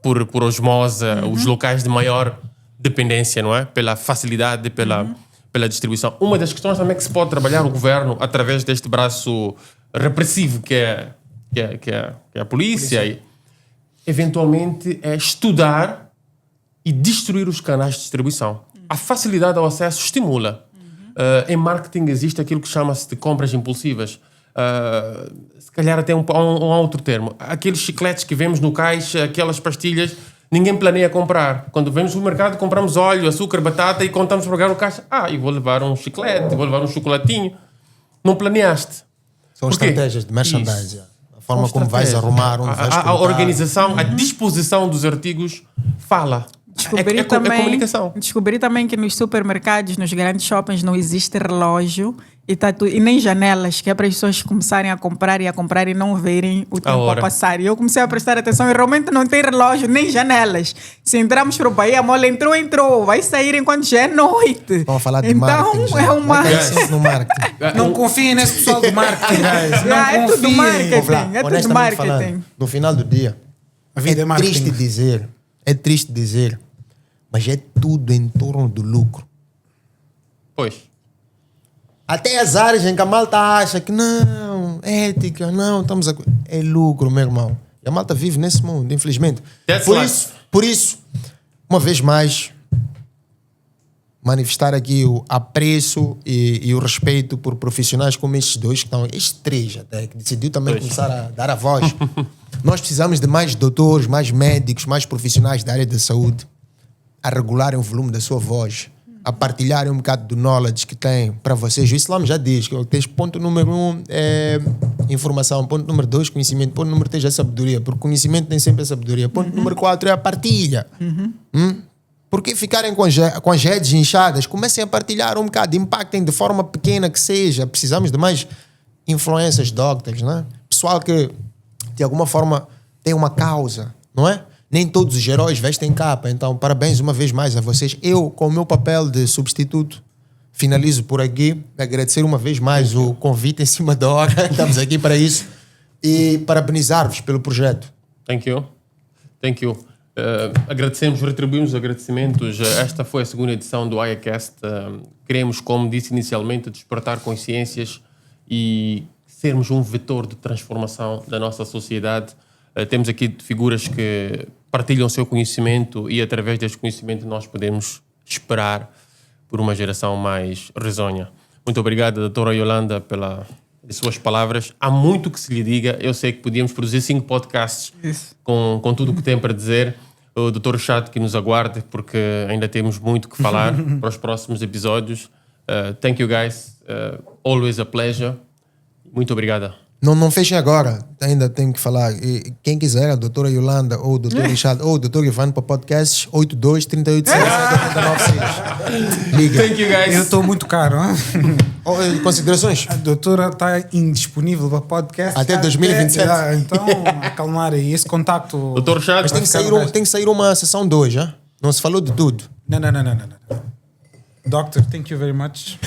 por osmose, os locais de maior dependência, não é? Pela facilidade, pela distribuição. Uma das questões também é que se pode trabalhar o governo através deste braço repressivo que é a polícia. E, eventualmente, é estudar e destruir os canais de distribuição. A facilidade ao acesso estimula. Em marketing existe aquilo que chama-se de compras impulsivas. Se calhar até um outro termo. Aqueles chicletes que vemos no caixa, aquelas pastilhas, ninguém planeia comprar. Quando vemos no mercado, compramos óleo, açúcar, batata e contamos para pagar o caixa. Eu vou levar um chiclete, vou levar um chocolatinho. Não planeaste. São estratégias de merchandising. A forma como vais arrumar, onde vais colocar. A organização, a disposição dos artigos fala. É comunicação. Descobri também que nos supermercados, nos grandes shoppings, não existe relógio e nem janelas, que é para as pessoas começarem a comprar e não verem o tempo a passar. E eu comecei a prestar atenção e realmente não tem relógio, nem janelas. Se entramos para o Bahia, a mola entrou, vai sair enquanto já é noite. Vamos falar de então, marketing. É uma... no marketing. Não confiem nesse pessoal do marketing, guys. Não é tudo confiem. marketing. É tudo marketing. Falando, no final do dia, A vida é marketing. É triste dizer, mas é tudo em torno do lucro. Pois. Até as áreas em que a malta acha que não, ética, não, estamos a... É lucro, meu irmão. E a malta vive nesse mundo, infelizmente. Por isso, uma vez mais, manifestar aqui o apreço e o respeito por profissionais como estes dois, que estão, estes 3 até, que decidiu também começar a dar a voz. Nós precisamos de mais doutores, mais médicos, mais profissionais da área da saúde a regularem o volume da sua voz, a partilharem um bocado do knowledge que têm para vocês. O Islã já diz que ponto número 1 é informação, ponto número 2 conhecimento, ponto número 3 é sabedoria, porque conhecimento tem sempre a sabedoria, ponto número 4 é a partilha. Porque ficarem com as redes inchadas, comecem a partilhar um bocado, impactem de forma pequena que seja. Precisamos de mais influências, doctors, né? Pessoal que de alguma forma tem uma causa, não é? Nem todos os heróis vestem capa, então parabéns uma vez mais a vocês. Eu, com o meu papel de substituto, finalizo por aqui. Agradecer uma vez mais o convite em cima da hora, estamos aqui para isso, e parabenizar-vos pelo projeto. Thank you. Agradecemos, retribuímos os agradecimentos. Esta foi a 2ª edição do IACast. Queremos, como disse inicialmente, despertar consciências e sermos um vetor de transformação da nossa sociedade. Temos aqui figuras que partilham o seu conhecimento e através deste conhecimento nós podemos esperar por uma geração mais risonha. Muito obrigado, doutora Yolanda, pelas suas palavras. Há muito que se lhe diga. Eu sei que podíamos produzir 5 podcasts com tudo o que tem para dizer. O doutor Chato que nos aguarde, porque ainda temos muito que falar para os próximos episódios. Thank you, guys. Always a pleasure. Muito obrigada. Não fechem agora, ainda tenho que falar. E quem quiser, a doutora Yolanda ou o doutor Richard ou o doutor Ivan para podcasts 82 38 Liga. Thank you, guys. Eu estou muito caro, hein? Considerações? A doutora está indisponível para podcast. Até 2027. Então, acalmar aí. Esse contacto... Doutor Chato. Mas tem que sair uma sessão 2, já? Não se falou de tudo. Não. Doctor, thank you very much.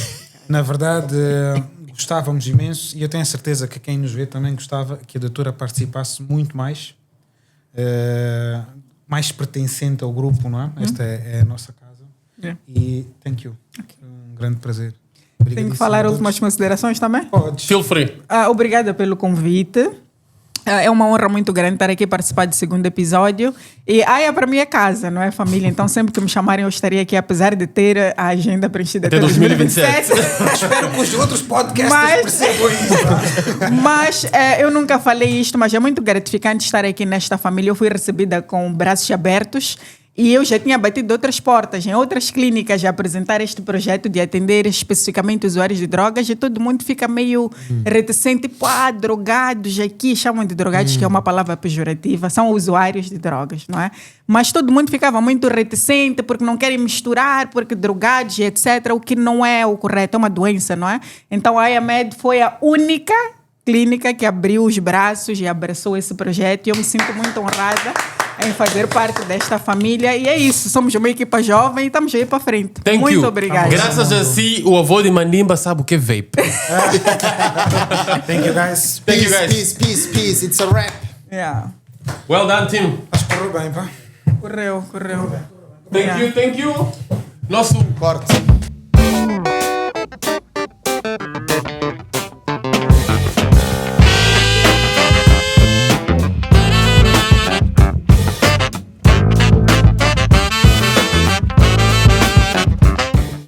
Na verdade, gostávamos imenso e eu tenho a certeza que quem nos vê também gostava que a doutora participasse muito mais, mais pertencente ao grupo, não é? Esta é a nossa casa. Yeah. E thank you. Um grande prazer. Tenho que falar últimas considerações também? Podes. Feel free. Obrigada pelo convite. É uma honra muito grande estar aqui a participar do segundo episódio. E Aya para mim é casa, não é família. Então sempre que me chamarem eu estaria aqui, apesar de ter a agenda preenchida até 2027. Espero que os outros podcasts percebam isso. Mas eu nunca falei isto, mas é muito gratificante estar aqui nesta família. Eu fui recebida com braços abertos. E eu já tinha batido outras portas, em outras clínicas, a apresentar este projeto de atender especificamente usuários de drogas, e todo mundo fica meio reticente, tipo, drogados aqui, chamam de drogados, que é uma palavra pejorativa, são usuários de drogas, não é? Mas todo mundo ficava muito reticente, porque não querem misturar, porque drogados, etc., o que não é o correto, é uma doença, não é? Então a IAMED foi a única clínica que abriu os braços e abraçou esse projeto, e eu me sinto muito honrada em fazer parte desta família. E é isso, somos uma equipa jovem e estamos aí para frente. Muito obrigada. Graças a si, o avô de Mandimba sabe o que é vape. Thank you, guys. Peace. It's a wrap. Yeah. Well done, team. Acho que correu bem, pá. Correu. Thank you. Nosso Corte.